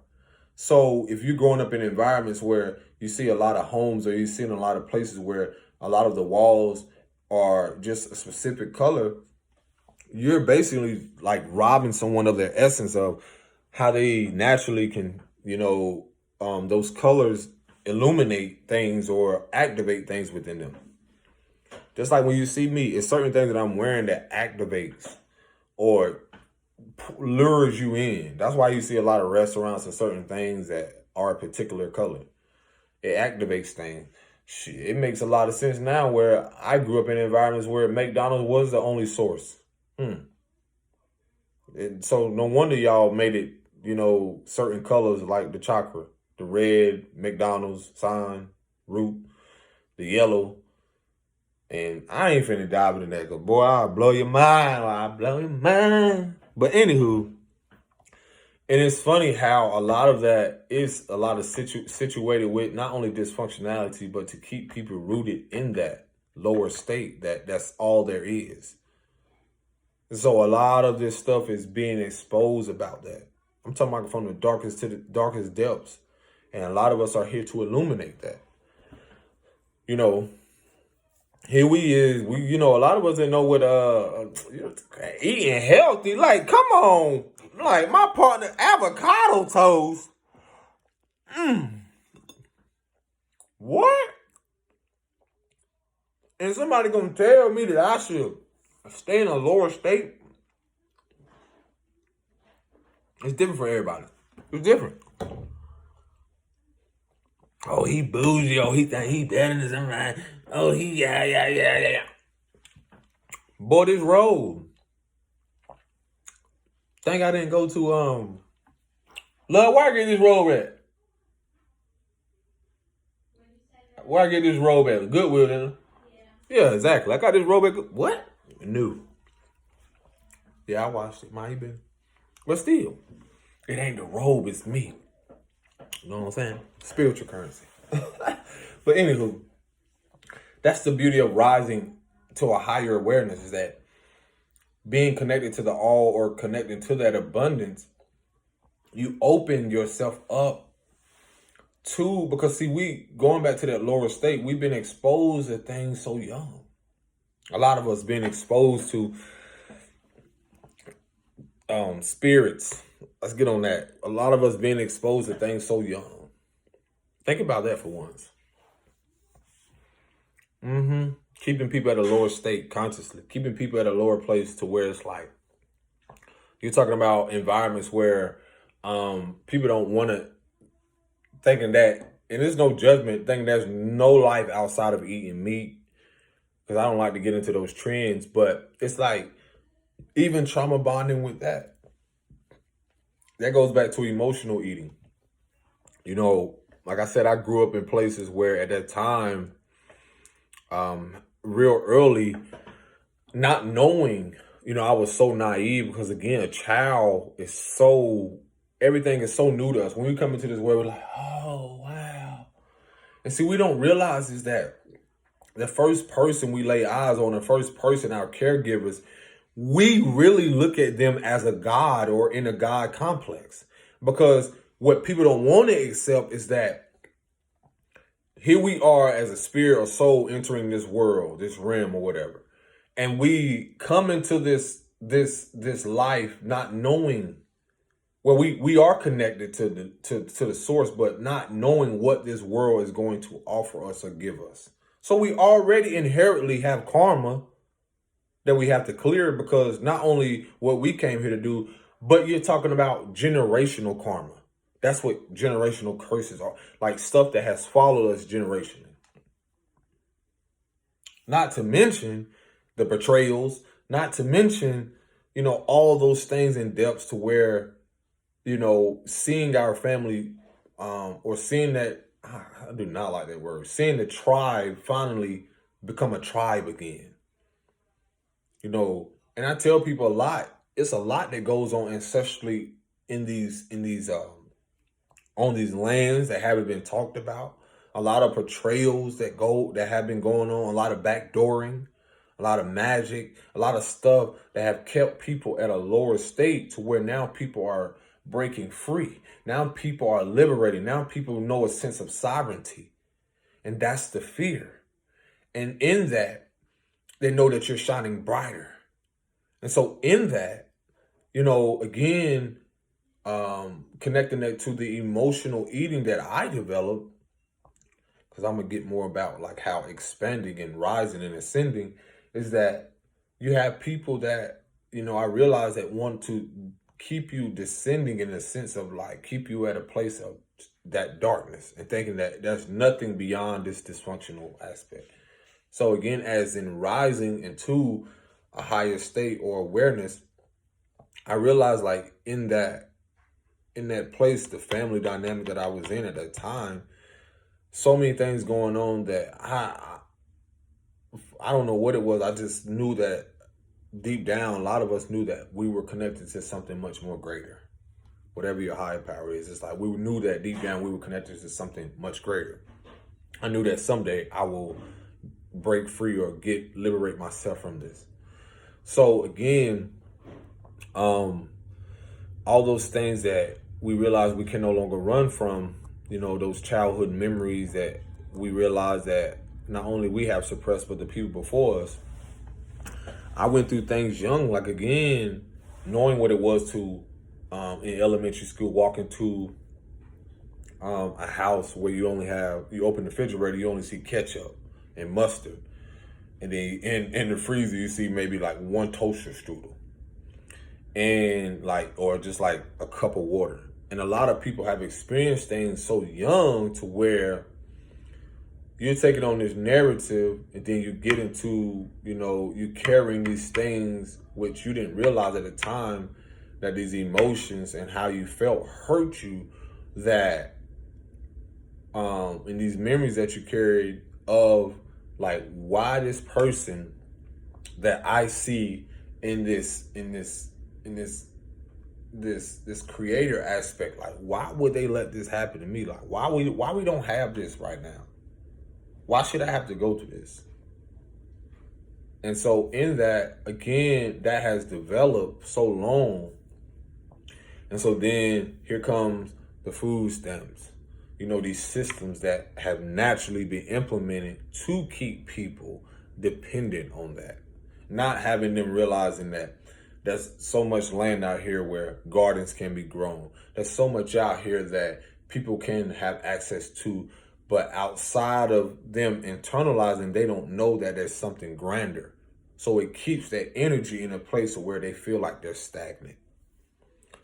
[SPEAKER 1] So if you're growing up in environments where you see a lot of homes or you see in a lot of places where a lot of the walls are just a specific color, you're basically like robbing someone of their essence of how they naturally can, those colors illuminate things or activate things within them. Just like when you see me, it's certain things that I'm wearing that activates or lures you in. That's why you see a lot of restaurants and certain things that are a particular color. It activates things. Shit, it makes a lot of sense now where I grew up in environments where McDonald's was the only source. And so no wonder y'all made it certain colors like the chakra, the red, McDonald's sign, root, the yellow. And I ain't finna dive into that because, boy, I'll blow your mind. I'll blow your mind. But anywho, and it's funny how a lot of that is a lot of situated with not only dysfunctionality, but to keep people rooted in that lower state that's all there is. And so a lot of this stuff is being exposed about that. I'm talking about from the darkest to the darkest depths. And a lot of us are here to illuminate that. Here a lot of us didn't know what eating healthy. Like, come on. Like my partner, avocado toast. What? And somebody gonna tell me that I should stay in a lower state? It's different for everybody. It's different. Oh, he bougie. Oh, he think he better than somebody. Oh, he yeah. Boy, this road. Think I didn't go to Love, where I get this road at? Where I get this robe at? Goodwill, then? Yeah, exactly. I got this robe at what? New. Yeah, I watched it. Might been. But still, it ain't the robe, it's me. You know what I'm saying? Spiritual currency. But anywho, that's the beauty of rising to a higher awareness, is that being connected to the all or connecting to that abundance, you open yourself up to, because see, we going back to that lower state, we've been exposed to things so young. A lot of us been exposed to spirits. Let's get on that. A lot of us being exposed to things so young. Think about that for once. Keeping people at a lower state consciously. Keeping people at a lower place to where it's like, you're talking about environments where people don't want to, thinking that, and there's no judgment, thinking there's no life outside of eating meat, because I don't like to get into those trends, but it's like, even trauma bonding with that. That goes back to emotional eating. Like I said, I grew up in places where at that time, real early, not knowing, I was so naive because, again, a child is everything is so new to us. When we come into this world, we're like, oh, wow. And see, we don't realize is that the first person we lay eyes on, the first person, our caregivers, we really look at them as a God or in a God complex. Because what people don't want to accept is that here we are as a spirit or soul entering this world, this realm or whatever. And we come into this life not knowing, well, we are connected to the source, but not knowing what this world is going to offer us or give us. So we already inherently have karma that we have to clear, because not only what we came here to do, but you're talking about generational karma. That's what generational curses are, like stuff that has followed us generationally. Not to mention the betrayals, not to mention, all those things in depths to where, seeing our family, or seeing that, I do not like that word, seeing the tribe finally become a tribe again. And I tell people a lot, it's a lot that goes on ancestrally in these on these lands that haven't been talked about. A lot of portrayals that have been going on, a lot of backdooring, a lot of magic, a lot of stuff that have kept people at a lower state to where now people are breaking free. Now people are liberating. Now people know a sense of sovereignty. And that's the fear. And in that, they know that you're shining brighter. And so in that, again, connecting that to the emotional eating that I developed, because I'm going to get more about like how expanding and rising and ascending is that you have people that, I realize that want to keep you descending in the sense of like keep you at a place of that darkness and thinking that there's nothing beyond this dysfunctional aspect. So again, as in rising into a higher state or awareness, I realized like in that in that place, the family dynamic that I was in at that time, so many things going on that I don't know what it was. I just knew that deep down, a lot of us knew that we were connected to something much more greater. Whatever your higher power is, it's like we knew that deep down we were connected to something much greater. I knew that someday I will break free or liberate myself from this. So again, all those things that we realize we can no longer run from, those childhood memories that we realize that not only we have suppressed, but the people before us. I went through things young, like again, knowing what it was to, in elementary school, walk into a house where you open the refrigerator, you only see ketchup and mustard. And then in the freezer, you see maybe like one toaster strudel and or just like a cup of water. And a lot of people have experienced things so young to where you're taking on this narrative, and then you get into, you carrying these things which you didn't realize at the time, that these emotions and how you felt hurt you, that and these memories that you carried of like, why this person that I see in this creator aspect, like, why would they let this happen to me? Like, why we don't have this right now? Why should I have to go through this? And so in that, again, that has developed so long. And so then here comes the food stamps, these systems that have naturally been implemented to keep people dependent on that. Not having them realizing that there's so much land out here where gardens can be grown. There's so much out here that people can have access to, but outside of them internalizing, they don't know that there's something grander. So it keeps that energy in a place where they feel like they're stagnant.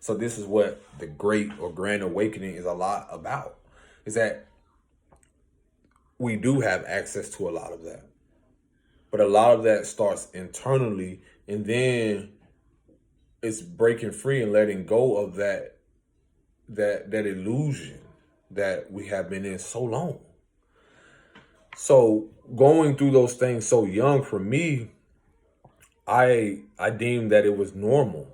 [SPEAKER 1] So this is what the great or grand awakening is a lot about, is that we do have access to a lot of that. But a lot of that starts internally, and then it's breaking free and letting go of that illusion that we have been in so long. So going through those things so young, for me, I deemed that it was normal,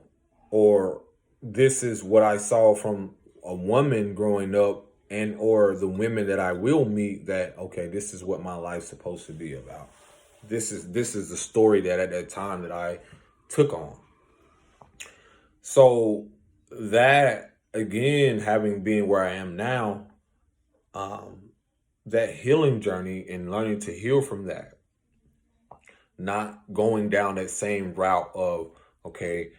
[SPEAKER 1] or this is what I saw from a woman growing up, and or the women that I will meet, that okay, this is what my life's supposed to be about. This is the story that at that time that I took on. So that, again, having been where I am now, that healing journey and learning to heal from that, not going down that same route of, okay,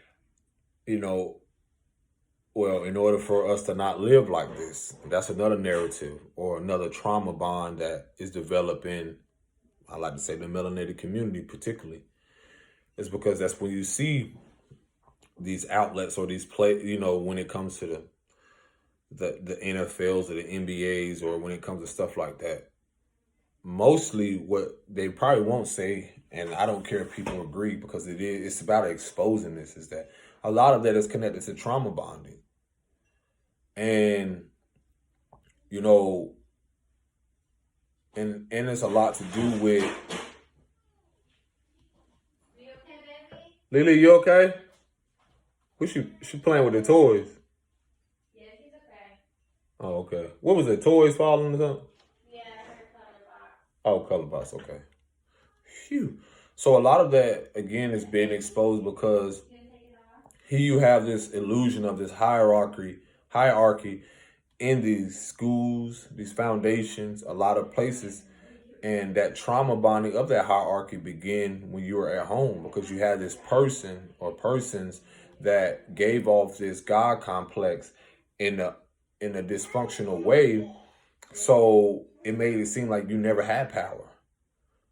[SPEAKER 1] well, in order for us to not live like this, that's another narrative or another trauma bond that is developing, I like to say, the melanated community particularly. It's because that's when you see these outlets or these when it comes to the NFLs or the NBAs, or when it comes to stuff like that, mostly what they probably won't say, and I don't care if people agree, because it's about exposing this, is that a lot of that is connected to trauma bonding. And, and it's a lot to do with... You okay, baby? Lily, you okay? She playing with the toys.
[SPEAKER 2] Yeah, she's okay.
[SPEAKER 1] Oh, okay. What was it? Toys falling or something?
[SPEAKER 2] Yeah, her color box.
[SPEAKER 1] Oh, color box. Okay. Phew. So a lot of that, again, is being exposed because here you have this illusion of this hierarchy in these schools, these foundations, a lot of places. And that trauma bonding of that hierarchy begin when you were at home, because you had this person or persons that gave off this God complex in a dysfunctional way. So it made it seem like you never had power.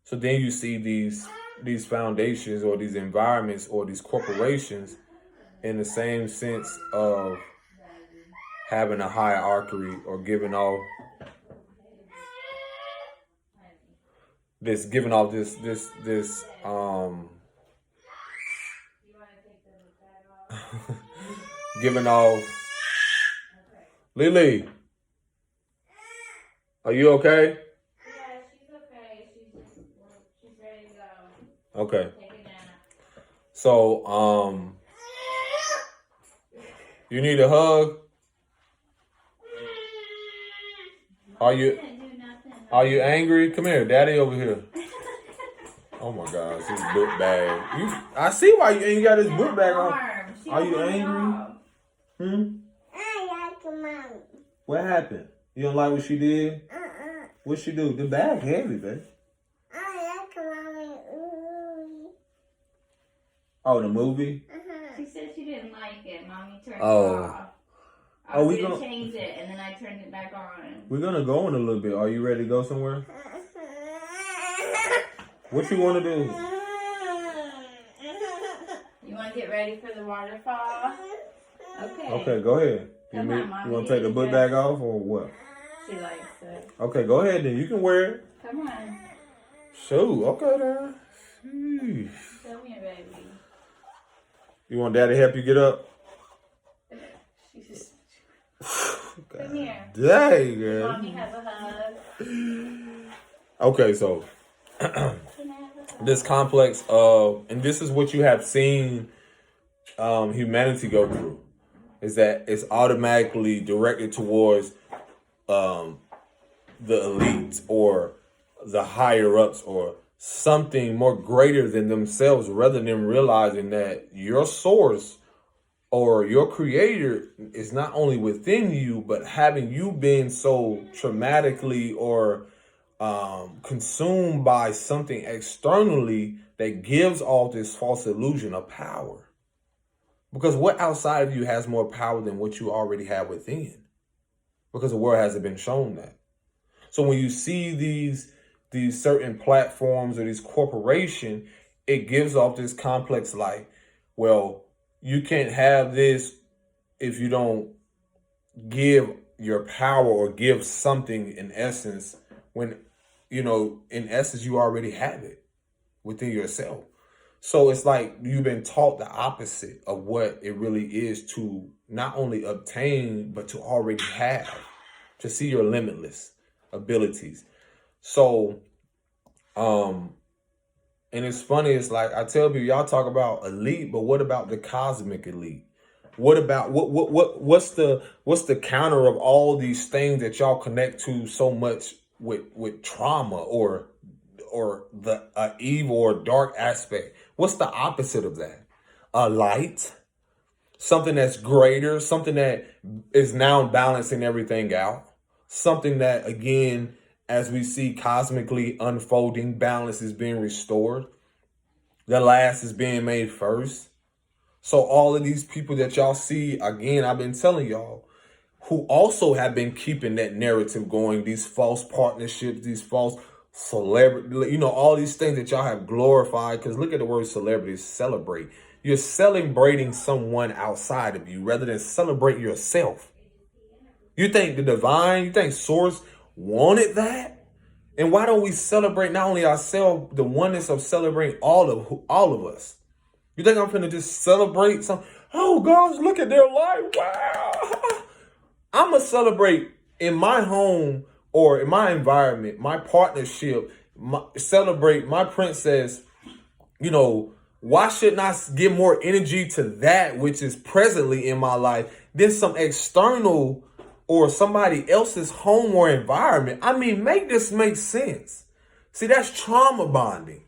[SPEAKER 1] So then you see these foundations or these environments or these corporations in the same sense of having a hierarchy or giving off this giving off Lily, are you okay?
[SPEAKER 2] Yeah, she's okay. She's ready to go.
[SPEAKER 1] Okay.
[SPEAKER 2] Take a nap.
[SPEAKER 1] So, you need a hug? Are you
[SPEAKER 2] Didn't do nothing.
[SPEAKER 1] are you angry? Come here, Daddy over here. Oh my gosh, his book bag. I see why you ain't got his book bag on. Are you angry?
[SPEAKER 3] I like mommy.
[SPEAKER 1] What happened? You don't like what she did? What she do? The bag heavy, babe.
[SPEAKER 3] I like mommy. Ooh.
[SPEAKER 1] Oh, the movie?
[SPEAKER 2] She said she didn't like it. Mommy turned
[SPEAKER 1] Oh.
[SPEAKER 2] it off. I
[SPEAKER 1] Oh,
[SPEAKER 2] was
[SPEAKER 1] we
[SPEAKER 2] gonna
[SPEAKER 1] gon-
[SPEAKER 2] change it, and then I turned it back on.
[SPEAKER 1] We're gonna go in a little bit. Are you ready to go somewhere? What you wanna do?
[SPEAKER 2] You want to get ready for the waterfall? Okay.
[SPEAKER 1] Okay, go ahead.
[SPEAKER 2] Come on, Mommy.
[SPEAKER 1] You wanna take the book bag off or what?
[SPEAKER 2] She likes it.
[SPEAKER 1] Okay, go ahead then. You can wear it.
[SPEAKER 2] Come on.
[SPEAKER 1] Shoot, okay then. Sheesh.
[SPEAKER 2] Come here, baby.
[SPEAKER 1] You want Daddy to help you get up?
[SPEAKER 2] She's just... Come here.
[SPEAKER 1] Dang, man.
[SPEAKER 2] Mommy have a hug.
[SPEAKER 1] Okay, so
[SPEAKER 2] Can I have a hug?
[SPEAKER 1] this complex of, and this is what you have seen humanity go through, is that it's automatically directed towards the elites or the higher ups or something more greater than themselves, rather than realizing that your source or your creator is not only within you, but having you been so traumatically or consumed by something externally that gives off this false illusion of power. Because what outside of you has more power than what you already have within? Because the world hasn't been shown that. So when you see these certain platforms or these corporations, it gives off this complex like, well, you can't have this if you don't give your power or give something in essence when, in essence, you already have it within yourself. So it's like you've been taught the opposite of what it really is to not only obtain, but to already have, to see your limitless abilities. So, and it's funny, it's like I tell people, y'all talk about elite, but what about the cosmic elite? What about what's the counter of all these things that y'all connect to so much with trauma or the evil or dark aspect? What's the opposite of that? A light, something that's greater, something that is now balancing everything out, something that, again, as we see cosmically unfolding, balance is being restored. The last is being made first. So all of these people that y'all see, again, I've been telling y'all, who also have been keeping that narrative going, these false partnerships, these false celebrity, all these things that y'all have glorified. Because look at the word celebrity, celebrate. You're celebrating someone outside of you rather than celebrate yourself. You think the divine, you think source wanted that? And why don't we celebrate not only ourselves, the oneness of celebrating all of us? You think I'm finna just celebrate some? Oh gosh, look at their life! Wow, I'm gonna celebrate in my home or in my environment, my partnership. Celebrate my princess. Why shouldn't I give more energy to that which is presently in my life than some external or somebody else's home or environment? I mean, make this make sense. See, that's trauma bonding.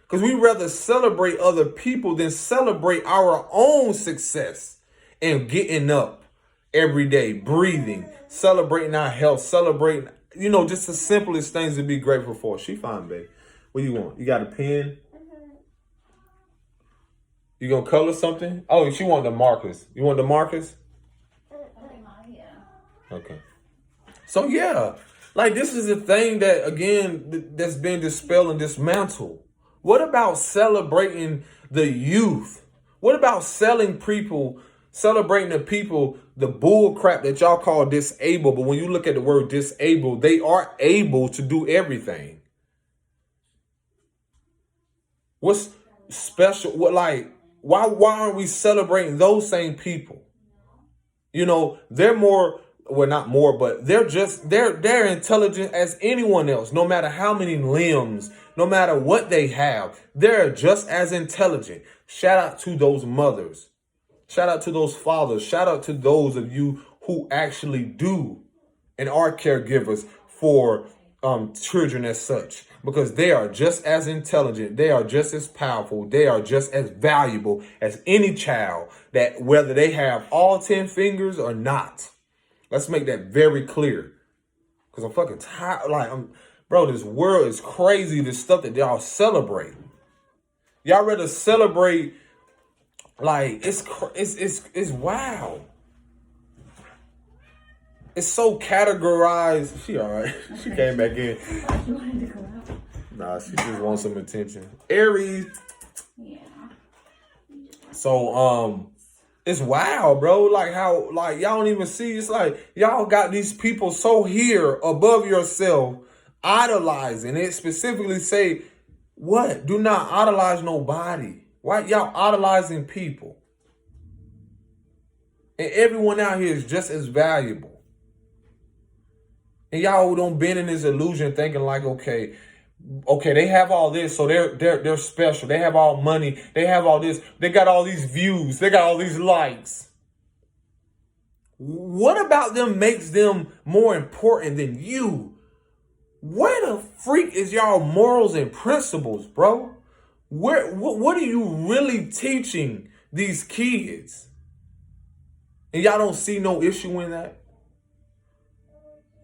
[SPEAKER 1] Because we rather celebrate other people than celebrate our own success and getting up every day, breathing, celebrating our health, celebrating, just the simplest things to be grateful for. She fine, babe. What do you want? You got a pen? You gonna color something? Oh, she want the markers. You want the markers? Okay. So yeah, like this is a thing that, again, that's been dispelled and dismantled. What about celebrating the youth? What about celebrating the people, the bull crap that y'all call disabled? But when you look at the word disabled, they are able to do everything. What's special? Why aren't we celebrating those same people? They're more well, not more, but they're intelligent as anyone else. No matter how many limbs, no matter what they have, they're just as intelligent. Shout out to those mothers. Shout out to those fathers. Shout out to those of you who actually do and are caregivers for children as such, because they are just as intelligent. They are just as powerful. They are just as valuable as any child, that whether they have all 10 fingers or not. Let's make that very clear. Because I'm fucking tired. Like, bro, this world is crazy. This stuff that y'all celebrate. Y'all rather celebrate, like, it's wild. It's so categorized. She all right. She came back in.
[SPEAKER 2] You wanted to go out.
[SPEAKER 1] Nah, she just wants some attention. Aries.
[SPEAKER 2] Yeah.
[SPEAKER 1] So, it's wild, bro. Like how, like, y'all don't even see. It's like y'all got these people so here above yourself, idolizing it. Specifically say, what? Do not idolize nobody. Why y'all idolizing people? And everyone out here is just as valuable. And y'all don't been in this illusion thinking like, okay, they have all this, so they're special. They have all money. They have all this. They got all these views. They got all these likes. What about them makes them more important than you? Where the freak is y'all morals and principles, bro? What are you really teaching these kids? And y'all don't see no issue in that?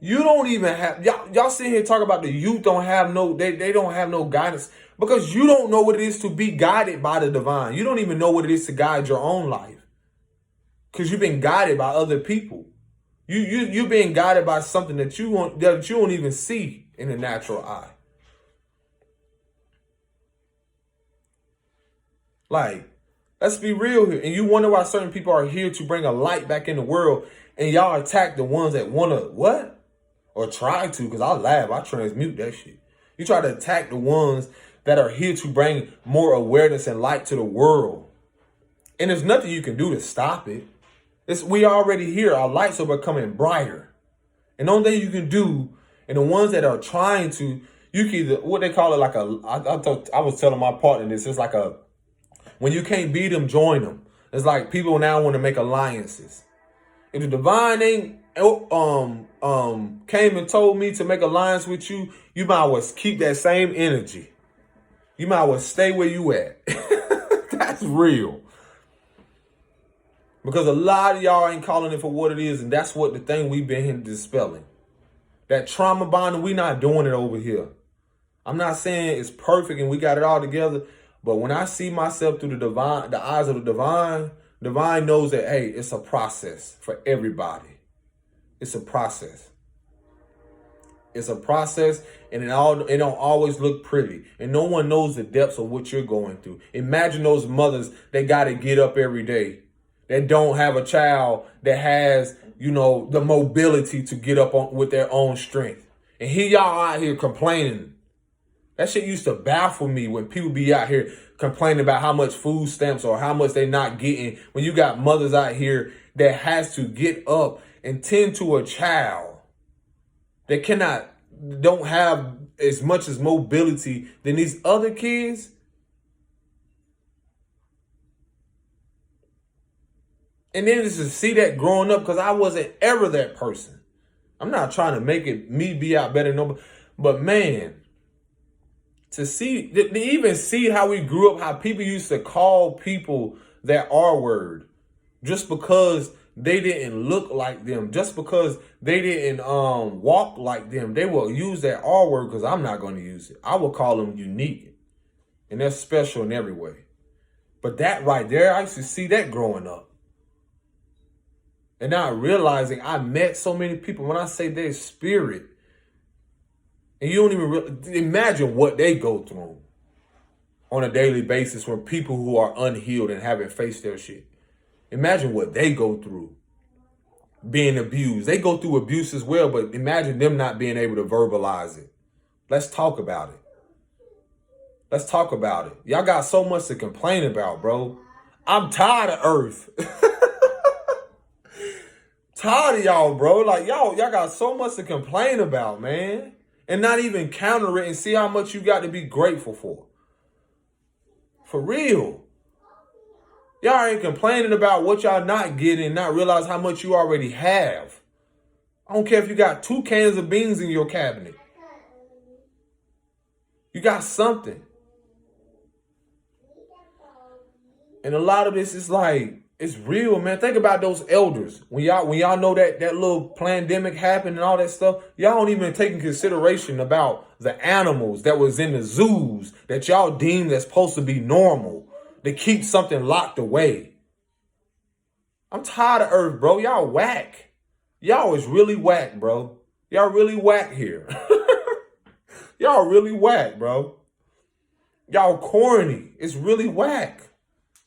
[SPEAKER 1] You don't even have, y'all sitting here talking about the youth don't have no, they don't have no guidance, because you don't know what it is to be guided by the divine. You don't even know what it is to guide your own life, because you've been guided by other people. You've been guided by something that you don't even see in the natural eye. Like, let's be real here. And you wonder why certain people are here to bring a light back in the world, and y'all attack the ones that want to, what? Or try to, because I laugh, I transmute that shit. You try to attack the ones that are here to bring more awareness and light to the world. And there's nothing you can do to stop it. We already here. Our lights are becoming brighter. And the only thing you can do, and the ones that are trying to, you can either, what they call it, like I was telling my partner this, it's like when you can't beat them, join them. It's like people now want to make alliances. If the divine ain't came and told me to make alliance with you, you might as well keep that same energy. You might as well stay where you at. That's real. Because a lot of y'all ain't calling it for what it is, and that's what the thing we've been here dispelling. That trauma bonding, we not doing it over here. I'm not saying it's perfect and we got it all together, but when I see myself through the eyes of the divine knows that, hey, it's a process for everybody. It's a process. It's a process, and it don't always look pretty. And no one knows the depths of what you're going through. Imagine those mothers that got to get up every day, that don't have a child that has, the mobility to get up with their own strength. And here y'all out here complaining. That shit used to baffle me when people be out here complaining about how much food stamps or how much they not getting. When you got mothers out here that has to get up and tend to a child that don't have as much as mobility than these other kids. And then just to see that growing up, because I wasn't ever that person. I'm not trying to make it me be out better than nobody, but man, to even see how we grew up, how people used to call people that R word just because they didn't look like them, just because they didn't walk like them. They will use that R word because I'm not going to use it. I will call them unique, and they're special in every way. But that right there, I used to see that growing up. And now realizing I met so many people, when I say their spirit, and you don't even imagine what they go through on a daily basis when people who are unhealed and haven't faced their shit. Imagine what they go through being abused. They go through abuse as well, but imagine them not being able to verbalize it. Let's talk about it. Let's talk about it. Y'all got so much to complain about, bro. I'm tired of Earth. Tired of y'all, bro. Like y'all got so much to complain about, man. And not even counter it and see how much you got to be grateful for. For real. Y'all ain't complaining about what y'all not getting and not realize how much you already have. I don't care if you got 2 cans of beans in your cabinet. You got something. And a lot of this is like, it's real, man. Think about those elders. When y'all know that little pandemic happened and all that stuff, y'all don't even take in consideration about the animals that was in the zoos that y'all deem that's supposed to be normal, to keep something locked away. I'm tired of Earth, bro. Y'all whack. Y'all is really whack, bro. Y'all really whack here. Y'all really whack, bro. Y'all corny. It's really whack.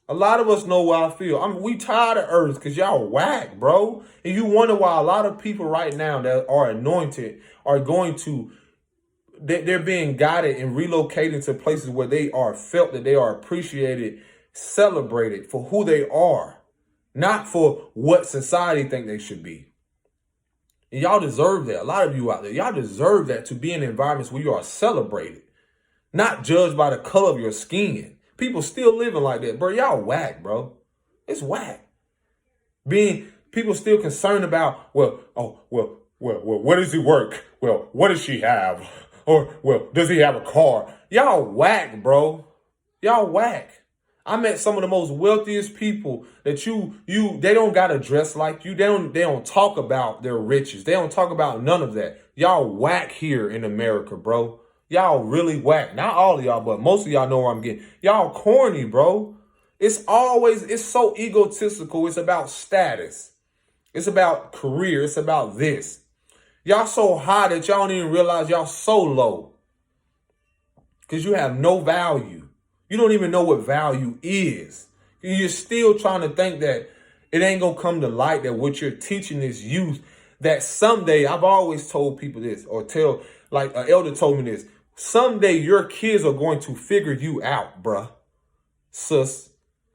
[SPEAKER 1] A lot of us know how I feel. We tired of Earth because y'all whack, bro. And you wonder why a lot of people right now that are anointed are going to, they're being guided and relocated to places where they are felt that they are appreciated, celebrated for who they are, not for what society think they should be. And y'all deserve that. A lot of you out there, y'all deserve that, to be in environments where you are celebrated, not judged by the color of your skin. People still living like that, bro. Y'all whack, bro. It's whack. People still concerned about, well, where does he work? Well, what does she have? Or, well, does he have a car? Y'all whack, bro. Y'all whack. I met some of the most wealthiest people that they don't gotta dress like you. They don't talk about their riches. They don't talk about none of that. Y'all whack here in America, bro. Y'all really whack. Not all of y'all, but most of y'all know where I'm getting. Y'all corny, bro. It's so egotistical. It's about status. It's about career. It's about this. Y'all so high that y'all don't even realize y'all so low. Because you have no value. You don't even know what value is. You're still trying to think that it ain't going to come to light that what you're teaching this youth, that someday, I've always told people this, like an elder told me this, someday your kids are going to figure you out, bruh, sis.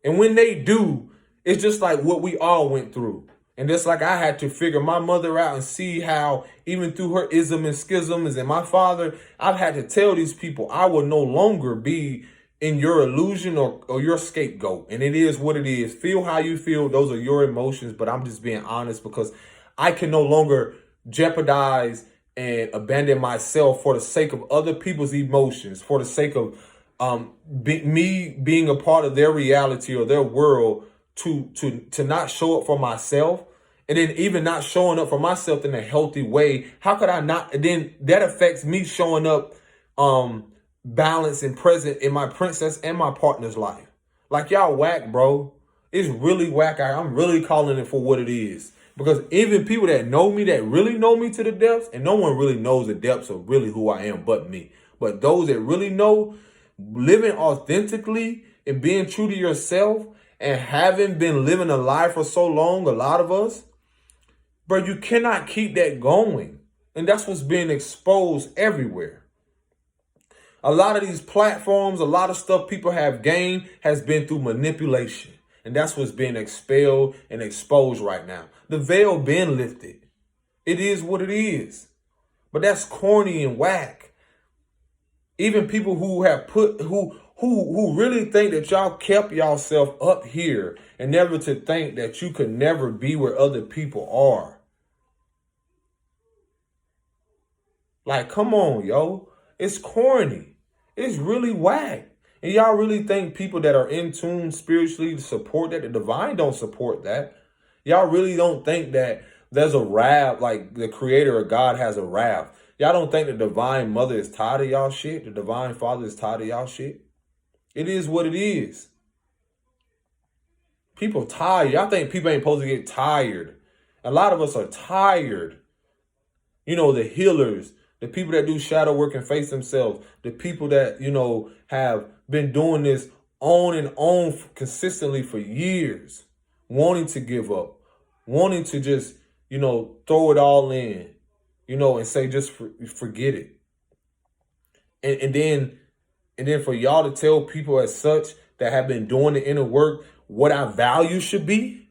[SPEAKER 1] And when they do, it's just like what we all went through. And just like I had to figure my mother out and see how, even through her ism and schisms, and my father, I've had to tell these people I will no longer be in your illusion or your scapegoat. And it is what it is. Feel how you feel. Those are your emotions. But I'm just being honest because I can no longer jeopardize and abandon myself for the sake of other people's emotions, for the sake of me being a part of their reality or their world, to not show up for myself. And then even not showing up for myself in a healthy way. How could I not? And then that affects me showing up balanced and present in my princess and my partner's life. Like, y'all whack, bro. It's really whack. I'm really calling it for what it is. Because even people that know me, that really know me to the depths, and no one really knows the depths of really who I am but me. But those that really know, living authentically and being true to yourself and having been living a life for so long, a lot of us, bro, you cannot keep that going. And that's what's being exposed everywhere. A lot of these platforms, a lot of stuff people have gained has been through manipulation. And that's what's being expelled and exposed right now. The veil been lifted. It is what it is. But that's corny and whack. Even people who have who really think that y'all kept yourself up here and never to think that you could never be where other people are. Like, come on, yo. It's corny. It's really whack. And y'all really think people that are in tune spiritually support that? The divine don't support that. Y'all really don't think that there's a wrath, like the creator of God has a wrath. Y'all don't think the divine mother is tired of y'all shit? The divine father is tired of y'all shit? It is what it is. People tired. Y'all think people ain't supposed to get tired. A lot of us are tired. You know, the healers, the people that do shadow work and face themselves, the people that, you know, have been doing this on and on consistently for years, wanting to give up, wanting to just, you know, throw it all in, you know, and say, just forget it. And then for y'all to tell people as such that have been doing the inner work what our value should be,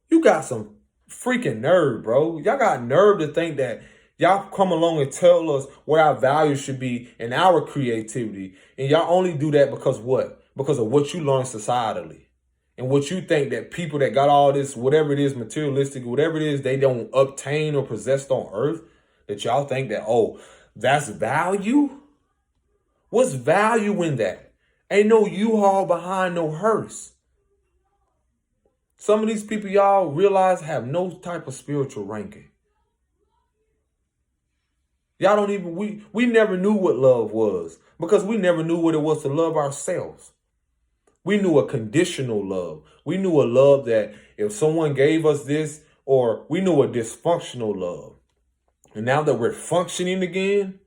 [SPEAKER 1] you got some freaking nerve, bro. Y'all got nerve to think that y'all come along and tell us what our values should be and our creativity. And y'all only do that because what? Because of what you learn societally. And what you think that people that got all this, whatever it is, materialistic, whatever it is, they don't obtain or possess on earth, that y'all think that, oh, that's value? What's value in that? Ain't no U-Haul behind no hearse. Some of these people y'all realize have no type of spiritual ranking. Y'all don't even, we never knew what love was because we never knew what it was to love ourselves. We knew a conditional love. We knew a love that if someone gave us this, or we knew a dysfunctional love. And now that we're functioning again,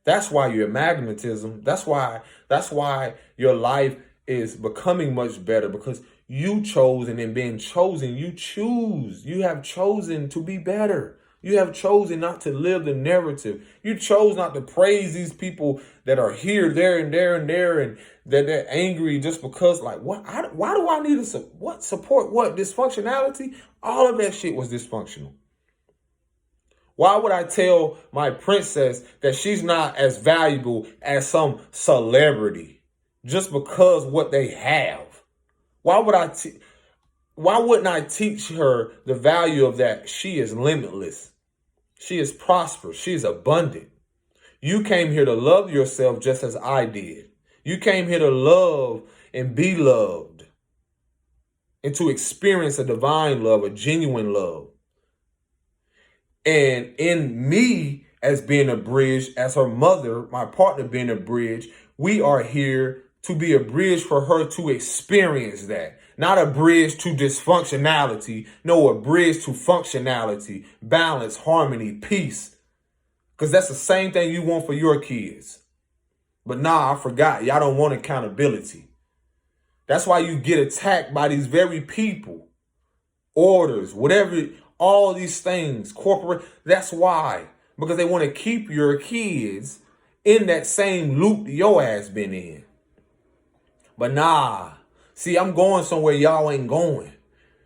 [SPEAKER 1] that's why you're magnetism. That's why your life is becoming much better, because you chose, and in being chosen, you choose. You have chosen to be better. You have chosen not to live the narrative. You chose not to praise these people that are here, there, and that they're angry just because, like, what? Why do I need to support what? Dysfunctionality? All of that shit was dysfunctional. Why would I tell my princess that she's not as valuable as some celebrity just because what they have? Why wouldn't I teach her the value of that? She is limitless. She is prosperous. She is abundant. You came here to love yourself just as I did. You came here to love and be loved and to experience a divine love, a genuine love. And in me as being a bridge, as her mother, my partner being a bridge, we are here to be a bridge for her to experience that. Not a bridge to dysfunctionality. No, a bridge to functionality, balance, harmony, peace. Because that's the same thing you want for your kids. But nah, I forgot. Y'all don't want accountability. That's why you get attacked by these very people. Orders, whatever, all these things, corporate. That's why. Because they want to keep your kids in that same loop your ass been in. But nah. See, I'm going somewhere y'all ain't going.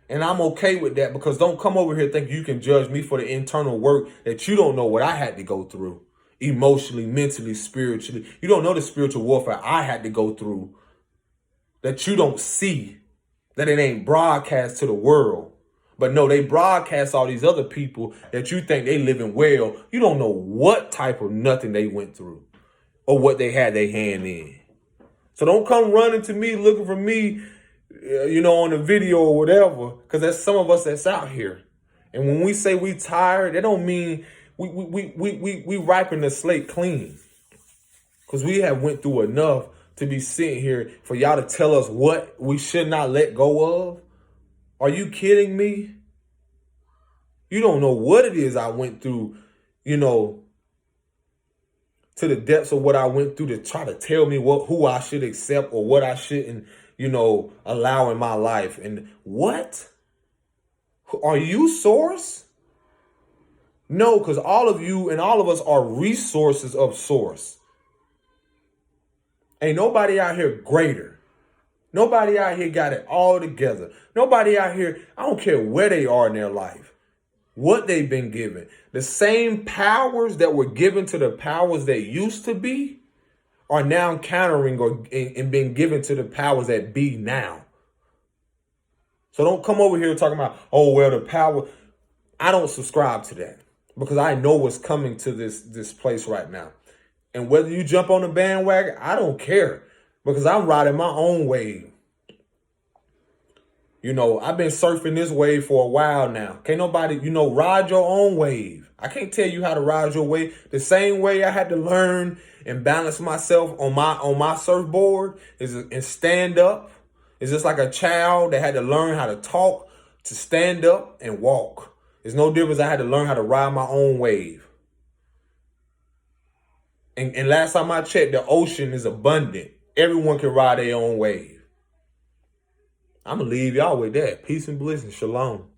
[SPEAKER 1] And I'm okay with that, because don't come over here thinking you can judge me for the internal work that you don't know what I had to go through. Emotionally, mentally, spiritually. You don't know the spiritual warfare I had to go through that you don't see, that it ain't broadcast to the world. But no, they broadcast all these other people that you think they living well. You don't know what type of nothing they went through or what they had their hand in. So don't come running to me looking for me, on the video or whatever, because there's some of us that's out here. And when we say we tired, that don't mean we ripen the slate clean. Because we have went through enough to be sitting here for y'all to tell us what we should not let go of. Are you kidding me? You don't know what it is I went through, to the depths of what I went through to try to tell me who I should accept or what I shouldn't, allow in my life. And what? Are you source? No, because all of you and all of us are resources of source. Ain't nobody out here greater. Nobody out here got it all together. Nobody out here, I don't care where they are in their life, what they've been given. The same powers that were given to the powers that used to be are now countering and being given to the powers that be now. So don't come over here talking about, the power. I don't subscribe to that, because I know what's coming to this place right now. And whether you jump on the bandwagon, I don't care, because I'm riding my own wave. I've been surfing this wave for a while now. Can't nobody, ride your own wave. I can't tell you how to ride your wave. The same way I had to learn and balance myself on my surfboard and stand up. It's just like a child that had to learn how to talk, to stand up and walk. There's no difference. I had to learn how to ride my own wave. And last time I checked, the ocean is abundant. Everyone can ride their own wave. I'm going to leave y'all with that. Peace and bliss and shalom.